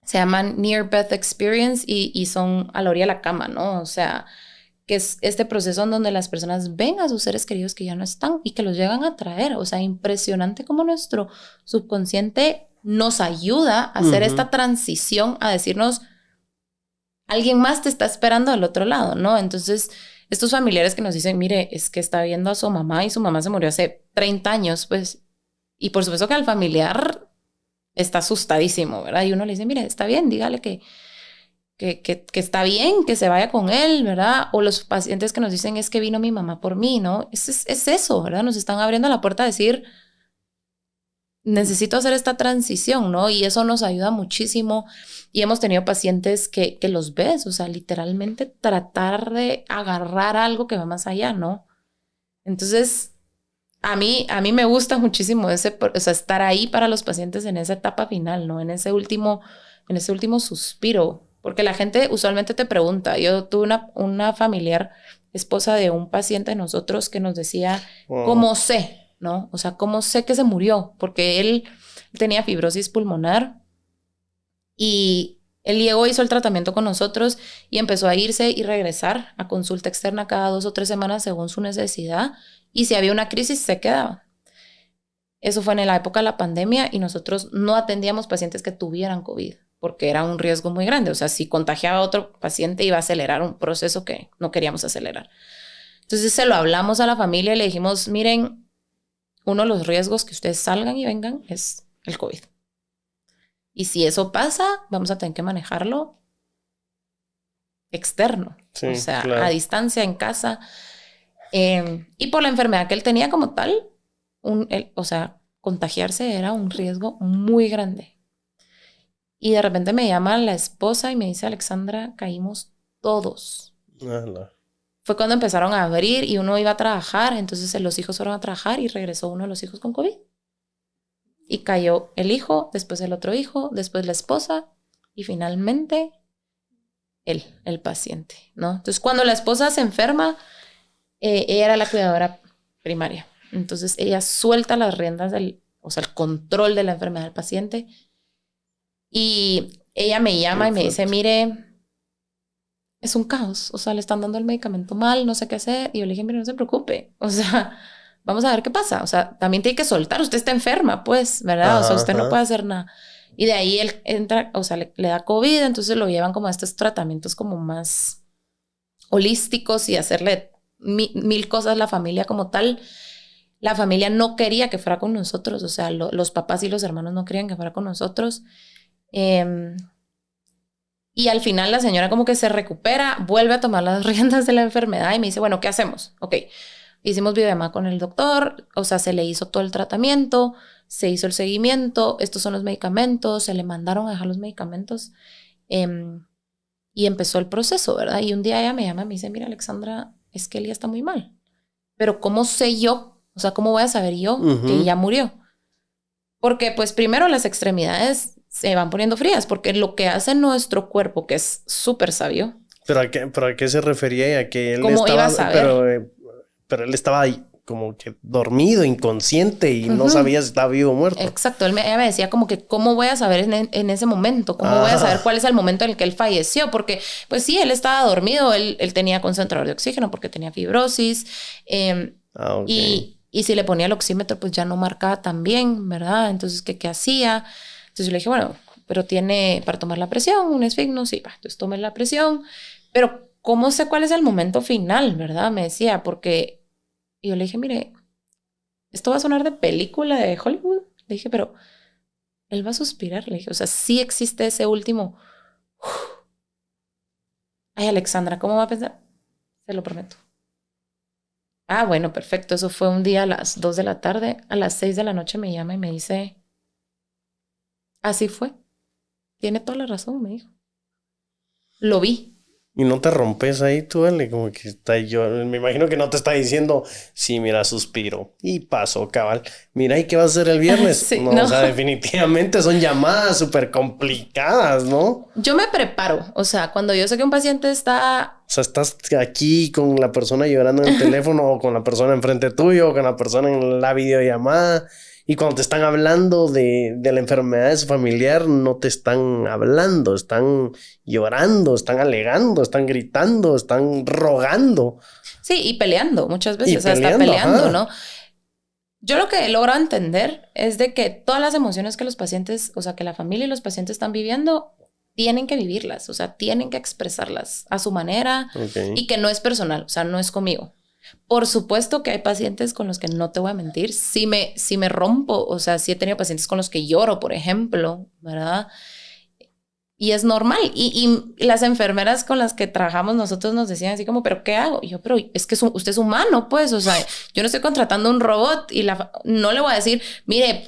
se llaman Near Death Experience y son a la orilla de la cama, ¿no? O sea, que es este proceso en donde las personas ven a sus seres queridos que ya no están y que los llegan a traer. O sea, impresionante cómo nuestro subconsciente nos ayuda a hacer esta transición, a decirnos, alguien más te está esperando al otro lado, ¿no? Entonces, estos familiares que nos dicen, mire, es que está viendo a su mamá y su mamá se murió hace 30 años, pues, y por supuesto que al familiar está asustadísimo, ¿verdad? Y uno le dice, mire, está bien, dígale que está bien, que se vaya con él, ¿verdad? O los pacientes que nos dicen, es que vino mi mamá por mí, ¿no? Es eso, ¿verdad? Nos están abriendo la puerta a decir, necesito hacer esta transición, ¿no? Y eso nos ayuda muchísimo. Y hemos tenido pacientes que los ves, o sea, literalmente tratar de agarrar algo que va más allá, ¿no? Entonces, a mí me gusta muchísimo o sea, estar ahí para los pacientes en esa etapa final, ¿no? En ese último suspiro. Porque la gente usualmente te pregunta. Yo tuve una familiar, esposa de un paciente de nosotros, que nos decía, wow, ¿cómo sé? ¿No? O sea, ¿cómo sé que se murió? Porque él tenía fibrosis pulmonar y él llegó, hizo el tratamiento con nosotros y empezó a irse y regresar a consulta externa cada 2 o 3 semanas según su necesidad. Y si había una crisis, se quedaba. Eso fue en la época de la pandemia y nosotros no atendíamos pacientes que tuvieran COVID porque era un riesgo muy grande. O sea, si contagiaba a otro paciente iba a acelerar un proceso que no queríamos acelerar. Entonces se lo hablamos a la familia y le dijimos, miren, uno de los riesgos que ustedes salgan y vengan es el COVID. Y si eso pasa, vamos a tener que manejarlo externo. Sí, o sea, claro, a distancia, en casa. Y por la enfermedad que él tenía como tal, o sea, contagiarse era un riesgo muy grande. Y de repente me llama la esposa y me dice, Alexandra, caímos todos. No. Fue cuando empezaron a abrir y uno iba a trabajar, entonces los hijos fueron a trabajar y regresó uno de los hijos con COVID. Y cayó el hijo, después el otro hijo, después la esposa y finalmente él, el paciente, ¿no? Entonces cuando la esposa se enferma, ella era la cuidadora primaria. Entonces ella suelta las riendas o sea, el control de la enfermedad del paciente. Y ella me llama y me dice, mire, es un caos. O sea, le están dando el medicamento mal, no sé qué hacer. Y yo le dije, mire, no se preocupe. O sea, vamos a ver qué pasa. O sea, también tiene que soltar. Usted está enferma, pues, ¿verdad? O sea, usted no puede hacer nada. Y de ahí él entra, o sea, le da COVID. Entonces lo llevan como a estos tratamientos como más holísticos y hacerle mil cosas a la familia como tal. La familia no quería que fuera con nosotros. O sea, los papás y los hermanos no querían que fuera con nosotros. Y al final la señora como que se recupera, vuelve a tomar las riendas de la enfermedad y me dice, bueno, ¿qué hacemos? Ok, hicimos videollamada con el doctor, o sea, se le hizo todo el tratamiento, se hizo el seguimiento, estos son los medicamentos, se le mandaron a dejar los medicamentos y empezó el proceso, ¿verdad? Y un día ella me llama y me dice, mira, Alexandra, es que él ya está muy mal, pero ¿cómo sé yo? O sea, ¿cómo voy a saber yo que ya murió? Porque pues primero las extremidades se van poniendo frías, porque lo que hace nuestro cuerpo, que es súper sabio. ¿Pero a qué se refería? ¿A que él ¿Cómo estaba, iba a saber? Pero él estaba como que dormido, inconsciente y no sabía si estaba vivo o muerto. Exacto, ella me decía como que cómo voy a saber en ese momento, cómo voy a saber cuál es el momento en el que él falleció, porque pues sí, él estaba dormido, él tenía concentrador de oxígeno porque tenía fibrosis, y si le ponía el oxímetro pues ya no marcaba tan bien, ¿verdad? Entonces, ¿qué hacía? Entonces yo le dije, bueno, pero tiene para tomar la presión, un esfigno, sí, va, entonces tome la presión, pero ¿cómo sé cuál es el momento final, verdad? Me decía, porque... Y yo le dije, mire, esto va a sonar de película de Hollywood. Le dije, pero él va a suspirar. Le dije, o sea, sí existe ese último. Ay, Alexandra, ¿cómo va a pensar? Se lo prometo. Ah, bueno, perfecto. Eso fue un día a las 2 de la tarde. A las 6 de la noche me llama y me dice, así fue. Tiene toda la razón, me dijo. Lo vi. Y no te rompes ahí tú, Ale, como que está yo. Me imagino que no te está diciendo, sí, mira, suspiro. Y pasó, cabal. Mira, ¿y qué vas a hacer el viernes? Sí, no, o sea, definitivamente son llamadas súper complicadas, ¿no? Yo me preparo. O sea, cuando yo sé que un paciente está... O sea, estás aquí con la persona llorando en el teléfono o con la persona enfrente tuyo o con la persona en la videollamada. Y cuando te están hablando de la enfermedad de su familiar, no te están hablando, están llorando, están alegando, están gritando, están rogando. Sí, y peleando muchas veces, Y peleando, hasta peleando, ajá. ¿no? Yo lo que he logrado entender es de que todas las emociones que los pacientes, o sea, que la familia y los pacientes están viviendo, tienen que vivirlas, o sea, tienen que expresarlas a su manera y que no es personal, o sea, no es conmigo. Por supuesto que hay pacientes con los que no te voy a mentir, si me rompo, o sea, sí he tenido pacientes con los que lloro, por ejemplo, ¿verdad? Y es normal. Y las enfermeras con las que trabajamos nosotros nos decían así como, ¿pero qué hago? Y yo, pero es que usted es humano, pues, o sea, yo no estoy contratando un robot y no le voy a decir, mire,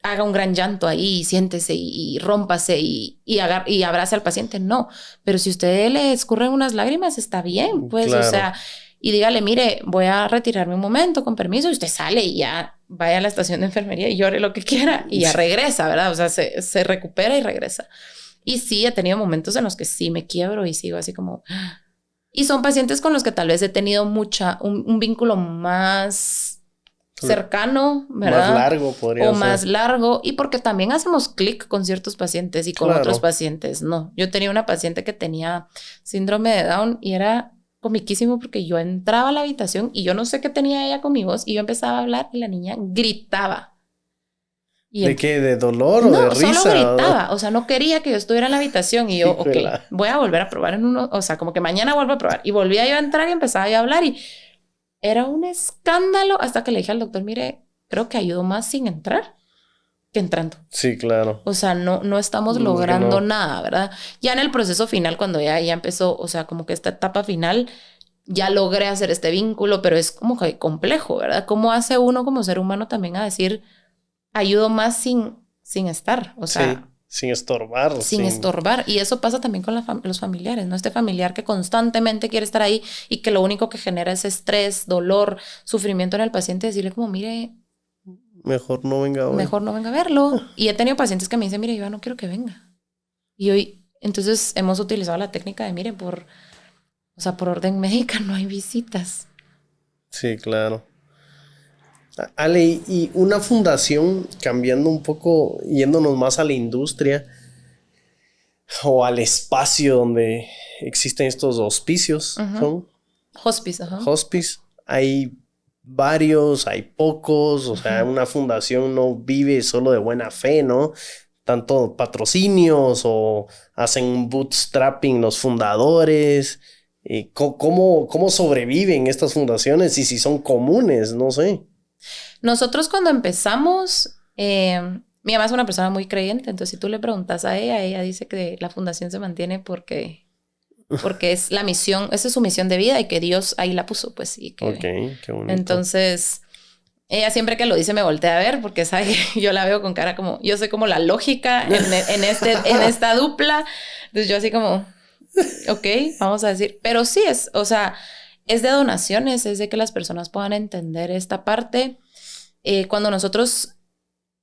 haga un gran llanto ahí, siéntese y rómpase y abrace al paciente. No, pero si usted le escurren unas lágrimas, está bien, pues, Claro. o sea, y dígale, mire, voy a retirarme un momento, con permiso, y usted sale y ya vaya a la estación de enfermería y llore lo que quiera y ya regresa, ¿verdad? O sea, se recupera y regresa. Y sí, he tenido momentos en los que sí me quiebro y sigo así como... Y son pacientes con los que tal vez he tenido un vínculo más cercano, ¿verdad? Más largo podría ser. O más largo. Y porque también hacemos clic con ciertos pacientes y con otros pacientes no. Yo tenía una paciente que tenía síndrome de Down y era comiquísimo porque yo entraba a la habitación y yo no sé qué tenía ella con mi voz y yo empezaba a hablar y la niña gritaba. ¿De qué? ¿De dolor o de risa? No, solo gritaba. O sea, no quería que yo estuviera en la habitación y yo, ok, voy a volver a probar en uno. O sea, como que mañana vuelvo a probar. Y volvía yo a entrar y empezaba yo a hablar y era un escándalo hasta que le dije al doctor, mire, creo que ayudo más sin entrar que entrando. Sí, claro. O sea, no estamos logrando nada, ¿verdad? Ya en el proceso final, cuando ya empezó, o sea, como que esta etapa final, ya logré hacer este vínculo, pero es como que complejo, ¿verdad? ¿Cómo hace uno como ser humano también a decir, ayudo más sin estar? O sea, sí, sin estorbar. Sin estorbar. Y eso pasa también con los familiares, ¿no? Este familiar que constantemente quiere estar ahí y que lo único que genera es estrés, dolor, sufrimiento en el paciente, decirle como, mire... Mejor no venga hoy. Mejor no venga a verlo. Y he tenido pacientes que me dicen, mire, yo no quiero que venga. Y hoy, entonces hemos utilizado la técnica de, mire, por orden médica no hay visitas. Sí, claro. Ale, y una fundación, cambiando un poco, yéndonos más a la industria o al espacio donde existen estos hospicios, ¿son? Hospice, ajá. Hospice. Hay varios, hay pocos, o sea, una fundación no vive solo de buena fe, ¿no? Tanto patrocinios o hacen bootstrapping los fundadores. ¿Cómo sobreviven estas fundaciones y si son comunes? No sé. Nosotros cuando empezamos, mi mamá es una persona muy creyente, entonces si tú le preguntas a ella dice que la fundación se mantiene porque es la misión, esa es su misión de vida y que Dios ahí la puso, pues. Y que, ok, qué bonito. Entonces, ella siempre que lo dice me voltea a ver porque sabe que yo la veo con cara como, yo sé como la lógica en esta dupla. Entonces yo así como, ok, vamos a decir, pero sí es, o sea, es de donaciones, es de que las personas puedan entender esta parte. Cuando nosotros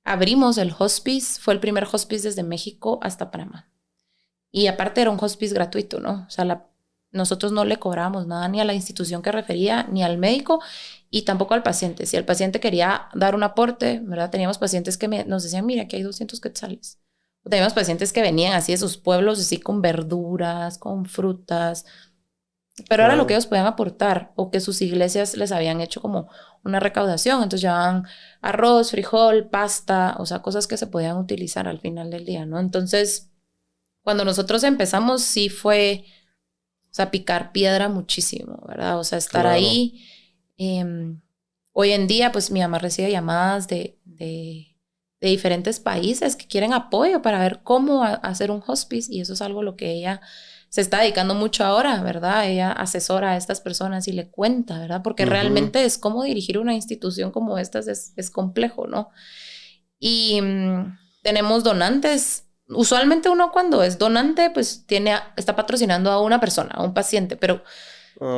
abrimos el hospice, fue el primer hospice desde México hasta Panamá. Y aparte era un hospice gratuito, ¿no? O sea, nosotros no le cobrábamos nada ni a la institución que refería, ni al médico, y tampoco al paciente. Si el paciente quería dar un aporte, ¿verdad? Teníamos pacientes que nos decían, mira, aquí hay 200 quetzales. O teníamos pacientes que venían así de sus pueblos, así con verduras, con frutas, pero era lo que ellos podían aportar, o que sus iglesias les habían hecho como una recaudación. Entonces llevaban arroz, frijol, pasta, o sea, cosas que se podían utilizar al final del día, ¿no? Entonces, cuando nosotros empezamos, sí fue, o sea, picar piedra muchísimo, ¿verdad? O sea, estar ahí. Hoy en día, pues mi mamá recibe llamadas de diferentes países que quieren apoyo para ver cómo hacer un hospice, y eso es algo lo que ella se está dedicando mucho ahora, ¿verdad? Ella asesora a estas personas y le cuenta, ¿verdad? Porque realmente es como dirigir una institución como estas, es complejo, ¿no? Y tenemos donantes. Usualmente uno cuando es donante, pues está patrocinando a una persona, a un paciente, pero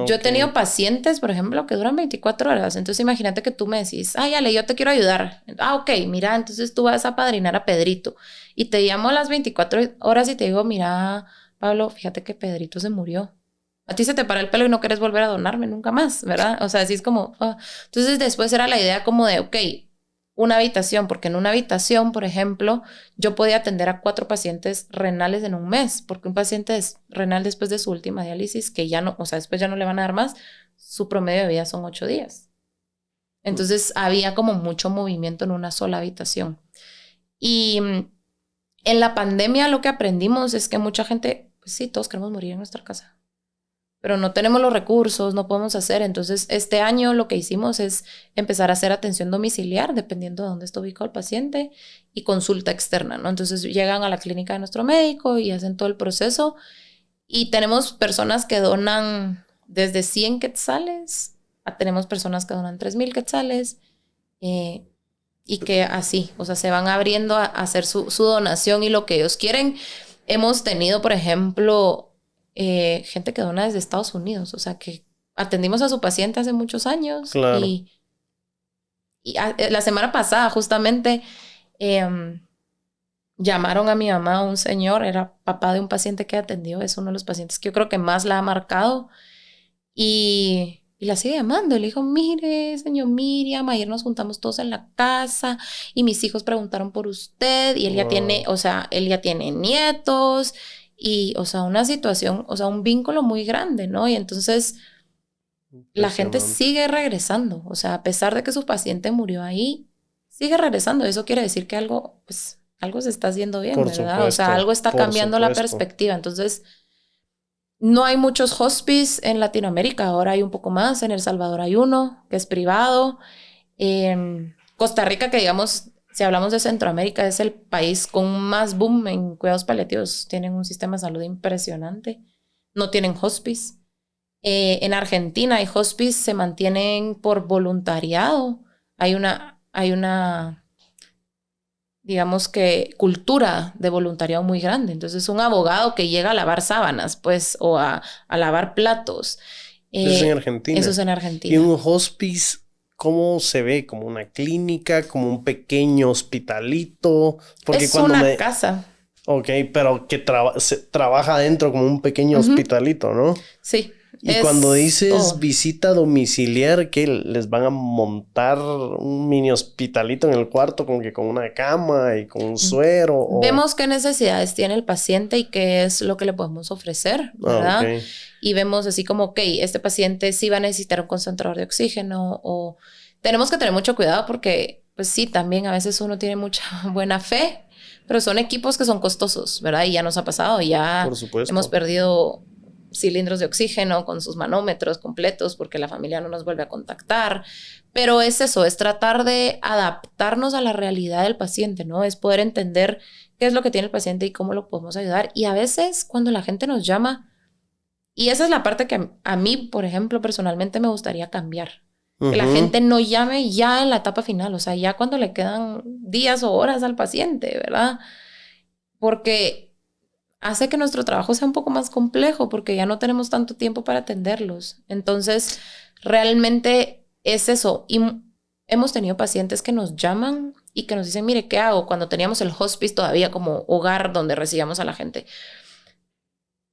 yo he tenido pacientes, por ejemplo, que duran 24 horas. Entonces imagínate que tú me decís, ay, Ale, yo te quiero ayudar. Ok, mira, entonces tú vas a padrinar a Pedrito. Y te llamo a las 24 horas y te digo, mira, Pablo, fíjate que Pedrito se murió. A ti se te para el pelo y no quieres volver a donarme nunca más, ¿verdad? O sea, así es como... Entonces después era la idea como de, ok, una habitación, porque en una habitación, por ejemplo, yo podía atender a 4 pacientes renales en un mes, porque un paciente renal después de su última diálisis, que ya no, o sea, después ya no le van a dar más, su promedio de vida son 8 días. Entonces había como mucho movimiento en una sola habitación. Y en la pandemia lo que aprendimos es que mucha gente, pues sí, todos queremos morir en nuestra casa, pero no tenemos los recursos, no podemos hacer. Entonces, este año lo que hicimos es empezar a hacer atención domiciliar, dependiendo de dónde está ubicado el paciente, y consulta externa, ¿no? Entonces, llegan a la clínica de nuestro médico y hacen todo el proceso. Y tenemos personas que donan desde 100 quetzales, tenemos personas que donan 3,000 quetzales, y que así, o sea, se van abriendo a hacer su donación y lo que ellos quieren. Hemos tenido, por ejemplo, gente que dona desde Estados Unidos, o sea, que atendimos a su paciente hace muchos años. Claro. Y la semana pasada justamente llamaron a mi mamá, un señor, era papá de un paciente que atendió, es uno de los pacientes que yo creo que más la ha marcado, y la sigue llamando. Y le dijo, mire, señor Miriam, ayer nos juntamos todos en la casa y mis hijos preguntaron por usted, y él ya tiene, o sea, él ya tiene nietos. Y, o sea, una situación, o sea, un vínculo muy grande, ¿no? Y entonces la gente sigue regresando. O sea, a pesar de que su paciente murió ahí, sigue regresando. Eso quiere decir que algo, pues, algo se está haciendo bien, ¿verdad? Supuesto, o sea, algo está cambiando la perspectiva. Entonces, no hay muchos hospice en Latinoamérica. Ahora hay un poco más. En El Salvador hay uno que es privado. Costa Rica, que digamos... Si hablamos de Centroamérica, es el país con más boom en cuidados paliativos. Tienen un sistema de salud impresionante. No tienen hospice. En Argentina hay hospice, se mantienen por voluntariado. Hay una, digamos que, cultura de voluntariado muy grande. Entonces, un abogado que llega a lavar sábanas, pues, o a lavar platos. Eso es en Argentina. Eso es en Argentina. Y un hospice... ¿Cómo se ve? ¿Como una clínica? ¿Como un pequeño hospitalito? Porque es una casa. Ok, pero que trabaja adentro como un pequeño hospitalito, ¿no? Sí. Y cuando dices visita domiciliar, ¿qué? ¿Les van a montar un mini hospitalito en el cuarto con una cama y con un suero? Vemos qué necesidades tiene el paciente y qué es lo que le podemos ofrecer, ¿verdad? Okay. Y vemos así como, ok, este paciente sí va a necesitar un concentrador de oxígeno, o tenemos que tener mucho cuidado porque, pues sí, también a veces uno tiene mucha buena fe, pero son equipos que son costosos, ¿verdad? Y ya nos ha pasado, ya por supuesto, hemos perdido cilindros de oxígeno con sus manómetros completos porque la familia no nos vuelve a contactar. Pero es eso, es tratar de adaptarnos a la realidad del paciente, ¿no? Es poder entender qué es lo que tiene el paciente y cómo lo podemos ayudar. Y a veces cuando la gente nos llama, y esa es la parte que a mí, por ejemplo, personalmente me gustaría cambiar. Que la gente no llame ya en la etapa final, o sea, ya cuando le quedan días o horas al paciente, ¿verdad? Porque hace que nuestro trabajo sea un poco más complejo porque ya no tenemos tanto tiempo para atenderlos. Entonces, realmente es eso. Y hemos tenido pacientes que nos llaman y que nos dicen, mire, ¿qué hago? Cuando teníamos el hospice todavía como hogar donde recibíamos a la gente.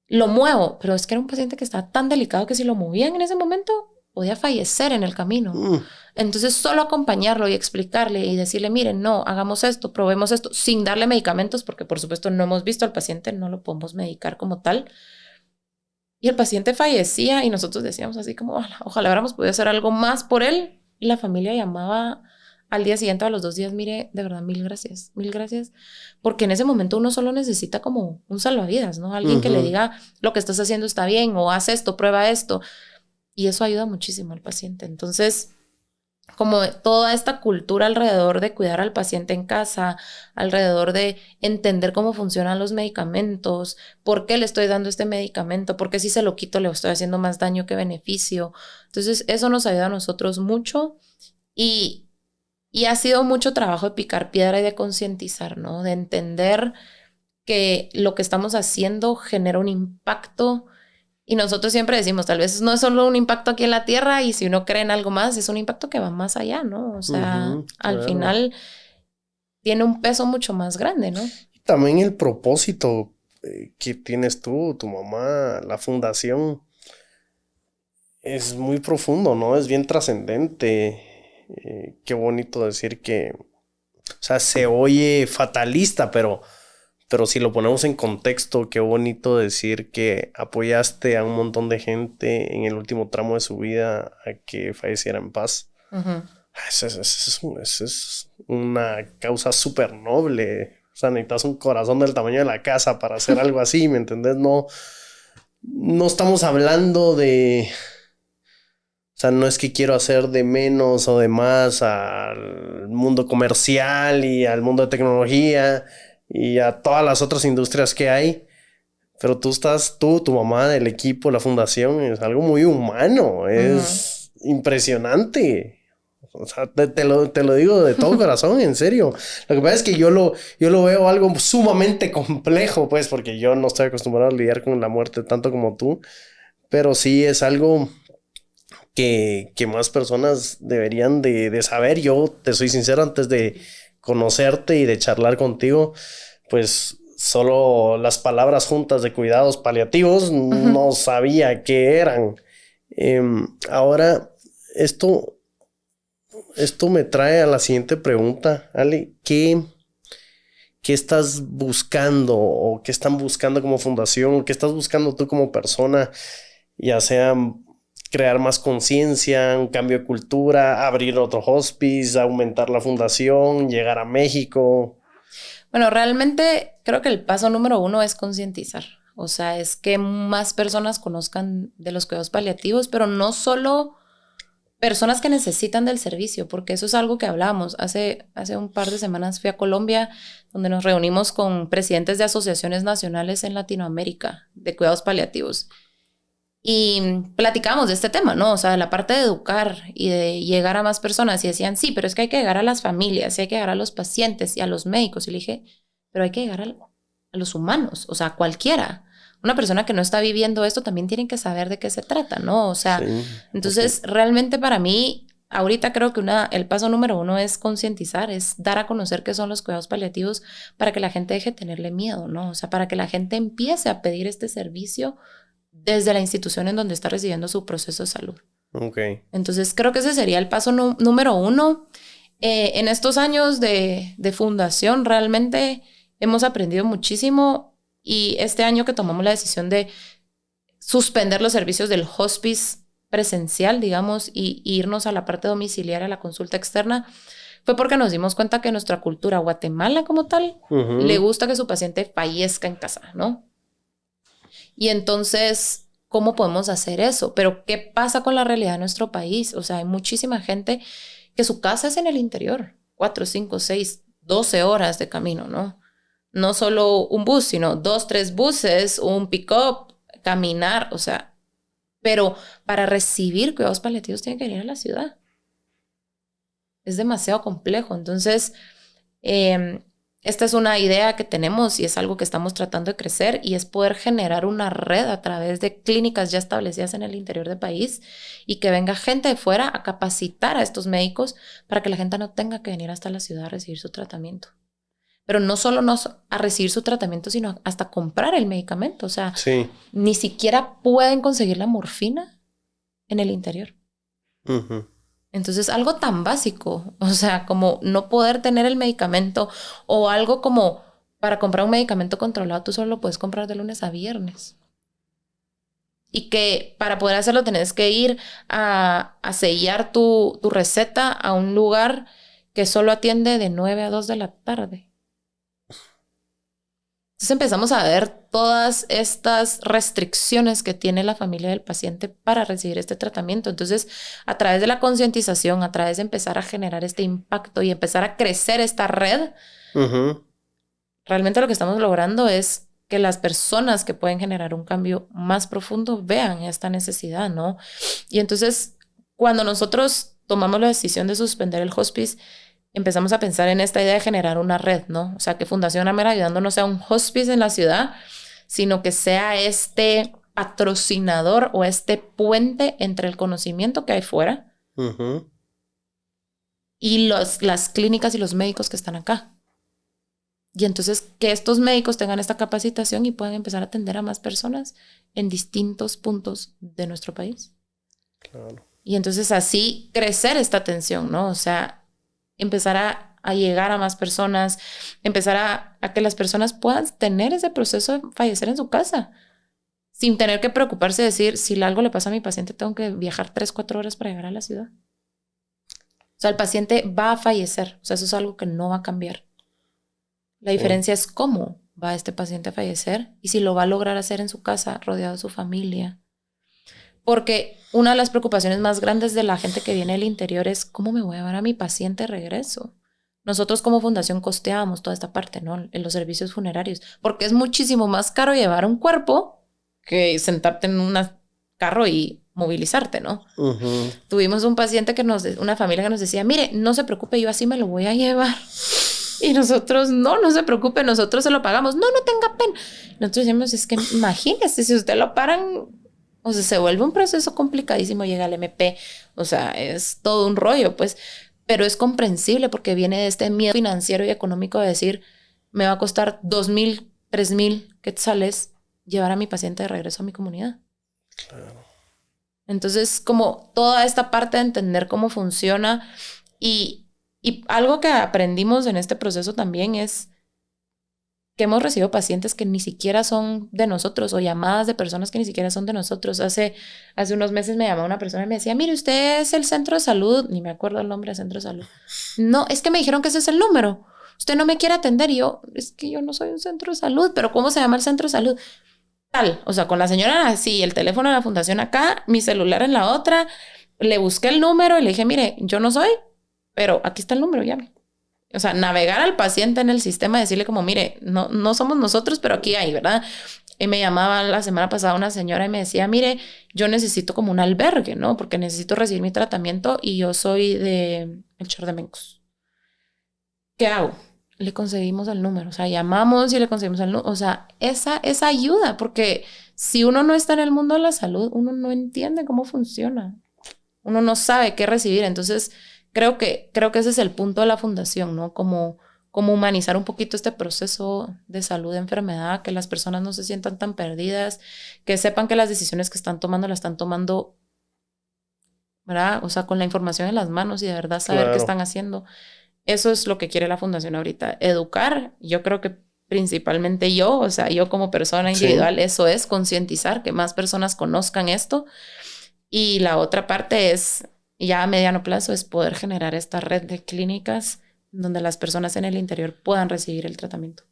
lo muevo, pero es que era un paciente que estaba tan delicado que si lo movían en ese momento podía fallecer en el camino. Entonces solo acompañarlo y explicarle y decirle, miren, no, hagamos esto, probemos esto, sin darle medicamentos, porque por supuesto no hemos visto al paciente, no lo podemos medicar como tal. Y el paciente fallecía y nosotros decíamos así como, ojalá hubiéramos podido hacer algo más por él. Y la familia llamaba al día siguiente, a los 2 días, mire, de verdad, mil gracias, porque en ese momento uno solo necesita como un salvavidas, ¿no? Alguien que le diga, lo que estás haciendo está bien, o haz esto, prueba esto, y eso ayuda muchísimo al paciente. Entonces, como toda esta cultura alrededor de cuidar al paciente en casa, alrededor de entender cómo funcionan los medicamentos, por qué le estoy dando este medicamento, por qué si se lo quito le estoy haciendo más daño que beneficio. Entonces, eso nos ayuda a nosotros mucho y ha sido mucho trabajo de picar piedra y de concientizar, ¿no? De entender que lo que estamos haciendo genera un impacto. Y nosotros siempre decimos, tal vez no es solo un impacto aquí en la Tierra y si uno cree en algo más, es un impacto que va más allá, ¿no? O sea, al final tiene un peso mucho más grande, ¿no? Y también el propósito que tienes tú, tu mamá, la fundación, es muy profundo, ¿no? Es bien trascendente. Qué bonito decir que, o sea, se oye fatalista, pero si lo ponemos en contexto, qué bonito decir que apoyaste a un montón de gente en el último tramo de su vida a que falleciera en paz. Esa es una causa súper noble. O sea, necesitas un corazón del tamaño de la casa para hacer algo así, ¿me entendés? No estamos hablando de... O sea, no es que quiero hacer de menos o de más al mundo comercial y al mundo de tecnología y a todas las otras industrias que hay. Pero tu mamá, el equipo, la fundación, es algo muy humano. Es impresionante. O sea, te lo digo de todo corazón, en serio. Lo que pasa es que yo lo veo algo sumamente complejo, pues, porque yo no estoy acostumbrado a lidiar con la muerte tanto como tú. Pero sí es algo que más personas deberían de saber. Yo te soy sincero, antes de conocerte y de charlar contigo, pues solo las palabras juntas de cuidados paliativos no sabía qué eran. Ahora, esto me trae a la siguiente pregunta, Ale. ¿Qué estás buscando o qué están buscando como fundación? ¿Qué estás buscando tú como persona? Ya sea crear más conciencia, un cambio de cultura, abrir otro hospice, aumentar la fundación, llegar a México. Bueno, realmente creo que el paso número 1 es concientizar. O sea, es que más personas conozcan de los cuidados paliativos, pero no solo personas que necesitan del servicio, porque eso es algo que hablamos. Hace un par de semanas fui a Colombia, donde nos reunimos con presidentes de asociaciones nacionales en Latinoamérica de cuidados paliativos. Y platicamos de este tema, ¿no? O sea, de la parte de educar y de llegar a más personas. Y decían, sí, pero es que hay que llegar a las familias, y hay que llegar a los pacientes y a los médicos. Y le dije, pero hay que llegar a los humanos, o sea, a cualquiera. Una persona que no está viviendo esto también tiene que saber de qué se trata, ¿no? O sea, sí, entonces realmente para mí, ahorita creo que el paso número 1 es concientizar, es dar a conocer qué son los cuidados paliativos para que la gente deje de tenerle miedo, ¿no? O sea, para que la gente empiece a pedir este servicio desde la institución en donde está recibiendo su proceso de salud. Okay. Entonces, creo que ese sería el paso número 1. En estos años de fundación, realmente hemos aprendido muchísimo y este año que tomamos la decisión de suspender los servicios del hospice presencial, digamos, y irnos a la parte domiciliaria, a la consulta externa, fue porque nos dimos cuenta que nuestra cultura, Guatemala como tal, le gusta que su paciente fallezca en casa, ¿no? Y entonces, ¿cómo podemos hacer eso? Pero, ¿qué pasa con la realidad de nuestro país? O sea, hay muchísima gente que su casa es en el interior, 4, 5, 6, 12 horas de camino, ¿no? No solo un bus, sino 2, 3 buses, un pick-up, caminar, o sea, pero para recibir cuidados paliativos tiene que venir a la ciudad. Es demasiado complejo. Entonces, esta es una idea que tenemos y es algo que estamos tratando de crecer y es poder generar una red a través de clínicas ya establecidas en el interior del país y que venga gente de fuera a capacitar a estos médicos para que la gente no tenga que venir hasta la ciudad a recibir su tratamiento. pero no solo no a recibir su tratamiento, sino hasta comprar el medicamento. O sea, Sí. ni siquiera pueden conseguir la morfina en el interior. Ujú. Entonces, algo tan básico, o sea, como no poder tener el medicamento o algo como para comprar un medicamento controlado, tú solo lo puedes comprar de lunes a viernes. Y que para poder hacerlo tenés que ir a sellar tu receta a un lugar que solo atiende de 9 a 2 de la tarde. Entonces empezamos a ver todas estas restricciones que tiene la familia del paciente para recibir este tratamiento. Entonces, a través de la concientización, a través de empezar a generar este impacto y empezar a crecer esta red, Ujú. realmente lo que estamos logrando es que las personas que pueden generar un cambio más profundo vean esta necesidad, ¿no? Y entonces, cuando nosotros tomamos la decisión de suspender el hospice, empezamos a pensar en esta idea de generar una red, ¿no? O sea, que Fundación Amer Ayudando no sea un hospice en la ciudad, sino que sea este patrocinador o este puente entre el conocimiento que hay fuera Ujú. y las clínicas y los médicos que están acá. Y entonces que estos médicos tengan esta capacitación y puedan empezar a atender a más personas en distintos puntos de nuestro país. Claro. Y entonces así crecer esta atención, ¿no? O sea, empezar a llegar a más personas, empezar a que las personas puedan tener ese proceso de fallecer en su casa, sin tener que preocuparse de decir, si algo le pasa a mi paciente, tengo que viajar 3, 4 horas para llegar a la ciudad. O sea, el paciente va a fallecer. O sea, eso es algo que no va a cambiar. La diferencia es cómo va este paciente a fallecer y si lo va a lograr hacer en su casa, rodeado de su familia. Porque una de las preocupaciones más grandes de la gente que viene del interior es cómo me voy a llevar a mi paciente de regreso. Nosotros como fundación costeamos toda esta parte, ¿no? En los servicios funerarios, porque es muchísimo más caro llevar un cuerpo que sentarte en un carro y movilizarte, ¿no? Ujú. Tuvimos un paciente una familia que nos decía, mire, no se preocupe, yo así me lo voy a llevar. Y nosotros, no se preocupe, nosotros se lo pagamos. No tenga pena. Nosotros decimos, es que imagínese, si usted lo paran, o sea, se vuelve un proceso complicadísimo, llega al MP, o sea, es todo un rollo, pues, pero es comprensible porque viene de este miedo financiero y económico de decir, me va a costar 2,000, 3,000 quetzales llevar a mi paciente de regreso a mi comunidad. Claro. Entonces, como toda esta parte de entender cómo funciona y algo que aprendimos en este proceso también es que hemos recibido pacientes que ni siquiera son de nosotros o llamadas de personas que ni siquiera son de nosotros. Hace unos meses me llamó una persona y me decía, mire, usted es el centro de salud, ni me acuerdo el nombre del centro de salud. No, es que me dijeron que ese es el número. Usted no me quiere atender y yo, es que yo no soy un centro de salud, pero ¿cómo se llama el centro de salud? Tal, o sea, con la señora así, el teléfono de la fundación acá, mi celular en la otra, le busqué el número y le dije, mire, yo no soy, pero aquí está el número, llame. O sea, navegar al paciente en el sistema, decirle como, mire, no somos nosotros, pero aquí hay, ¿verdad? Y me llamaba la semana pasada una señora y me decía, mire, yo necesito como un albergue, ¿no? Porque necesito recibir mi tratamiento y yo soy de El Chor de Mencos. ¿Qué hago? Le conseguimos el número, o sea, llamamos y le conseguimos el número. O sea, esa ayuda, porque si uno no está en el mundo de la salud, uno no entiende cómo funciona. Uno no sabe qué recibir. Entonces, creo que ese es el punto de la fundación, ¿no? Como humanizar un poquito este proceso de salud, de enfermedad, que las personas no se sientan tan perdidas, que sepan que las decisiones que están tomando las están tomando, ¿verdad? O sea, con la información en las manos y de verdad saber qué están haciendo. Eso es lo que quiere la fundación ahorita. Educar, yo creo que principalmente yo, o sea, yo como persona individual, eso es concientizar, que más personas conozcan esto. Y la otra parte es, ya a mediano plazo, es poder generar esta red de clínicas donde las personas en el interior puedan recibir el tratamiento.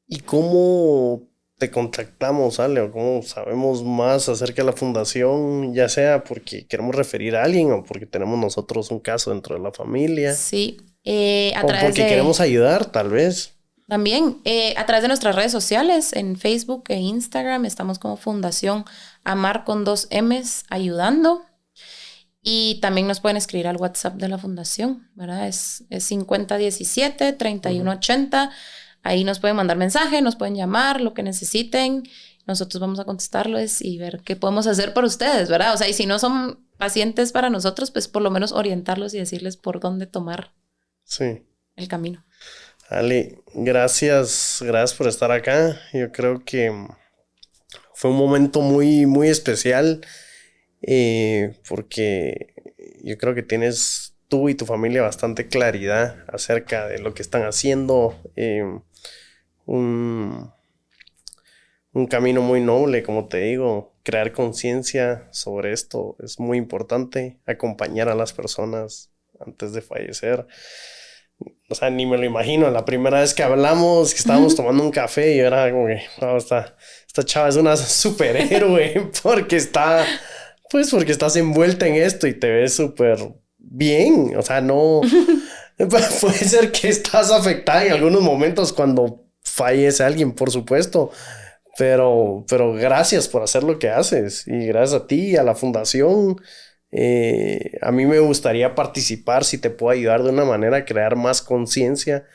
¿Y cómo te contactamos, Ale? ¿O cómo sabemos más acerca de la fundación? Ya sea porque queremos referir a alguien o porque tenemos nosotros un caso dentro de la familia. Sí, o porque queremos ayudar, tal vez. También a través de nuestras redes sociales, en Facebook e Instagram, estamos como Fundación Amar con 2 M's ayudando. Y también nos pueden escribir al WhatsApp de la fundación, ¿verdad? Es 5017-3180. Ahí nos pueden mandar mensaje, nos pueden llamar, lo que necesiten. Nosotros vamos a contestarles y ver qué podemos hacer por ustedes, ¿verdad? O sea, y si no son pacientes para nosotros, pues por lo menos orientarlos y decirles por dónde tomar el camino. Ale, gracias por estar acá. Yo creo que fue un momento muy, muy especial porque yo creo que tienes tú y tu familia bastante claridad acerca de lo que están haciendo. Un, un camino muy noble, como te digo. Crear conciencia sobre esto es muy importante. Acompañar a las personas antes de fallecer. O sea, ni me lo imagino. La primera vez que hablamos, que estábamos tomando un café, y yo era como que, wow, esta chava es una superhéroe porque estás envuelta en esto y te ves súper bien. O sea, no, puede ser que estás afectada en algunos momentos cuando fallece alguien, por supuesto. Pero gracias por hacer lo que haces y gracias a ti y a la fundación. A mí me gustaría participar si te puedo ayudar de una manera a crear más conciencia,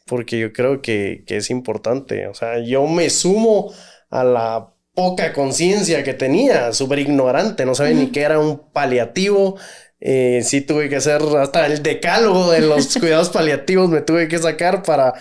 porque yo creo que es importante. O sea, yo me sumo a la poca conciencia que tenía, súper ignorante, no sabía ni qué era un paliativo. Sí tuve que hacer hasta el decálogo de los cuidados paliativos, me tuve que sacar para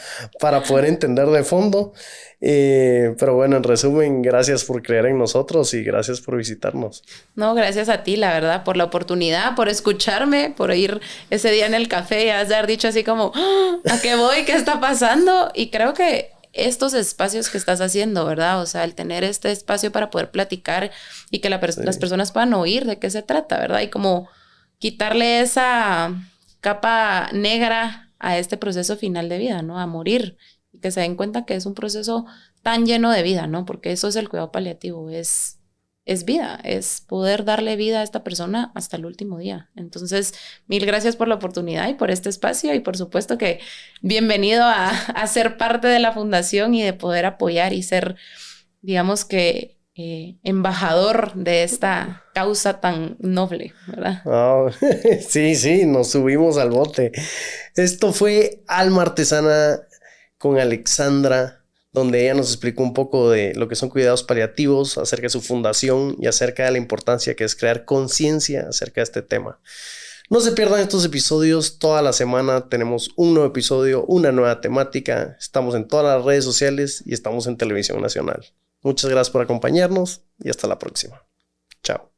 poder entender de fondo. Pero bueno, en resumen, gracias por creer en nosotros y gracias por visitarnos. No, gracias a ti, la verdad, por la oportunidad, por escucharme, por ir ese día en el café y haber dicho así como, "¡Ah! ¿A qué voy? ¿Qué está pasando?" Y creo que estos espacios que estás haciendo, ¿verdad? O sea, el tener este espacio para poder platicar y que las personas puedan oír de qué se trata, ¿verdad? Y como quitarle esa capa negra a este proceso final de vida, ¿no? A morir. Y que se den cuenta que es un proceso tan lleno de vida, ¿no? Porque eso es el cuidado paliativo, es vida, es poder darle vida a esta persona hasta el último día. Entonces, mil gracias por la oportunidad y por este espacio y por supuesto que bienvenido a ser parte de la fundación y de poder apoyar y ser, digamos que, embajador de esta causa tan noble, ¿verdad? Oh, sí, nos subimos al bote. Esto fue Alma Artesana con Alexandra, donde ella nos explicó un poco de lo que son cuidados paliativos, acerca de su fundación y acerca de la importancia que es crear conciencia acerca de este tema. No se pierdan estos episodios, toda la semana tenemos un nuevo episodio, una nueva temática, estamos en todas las redes sociales y estamos en Televisión Nacional. Muchas gracias por acompañarnos y hasta la próxima. Chao.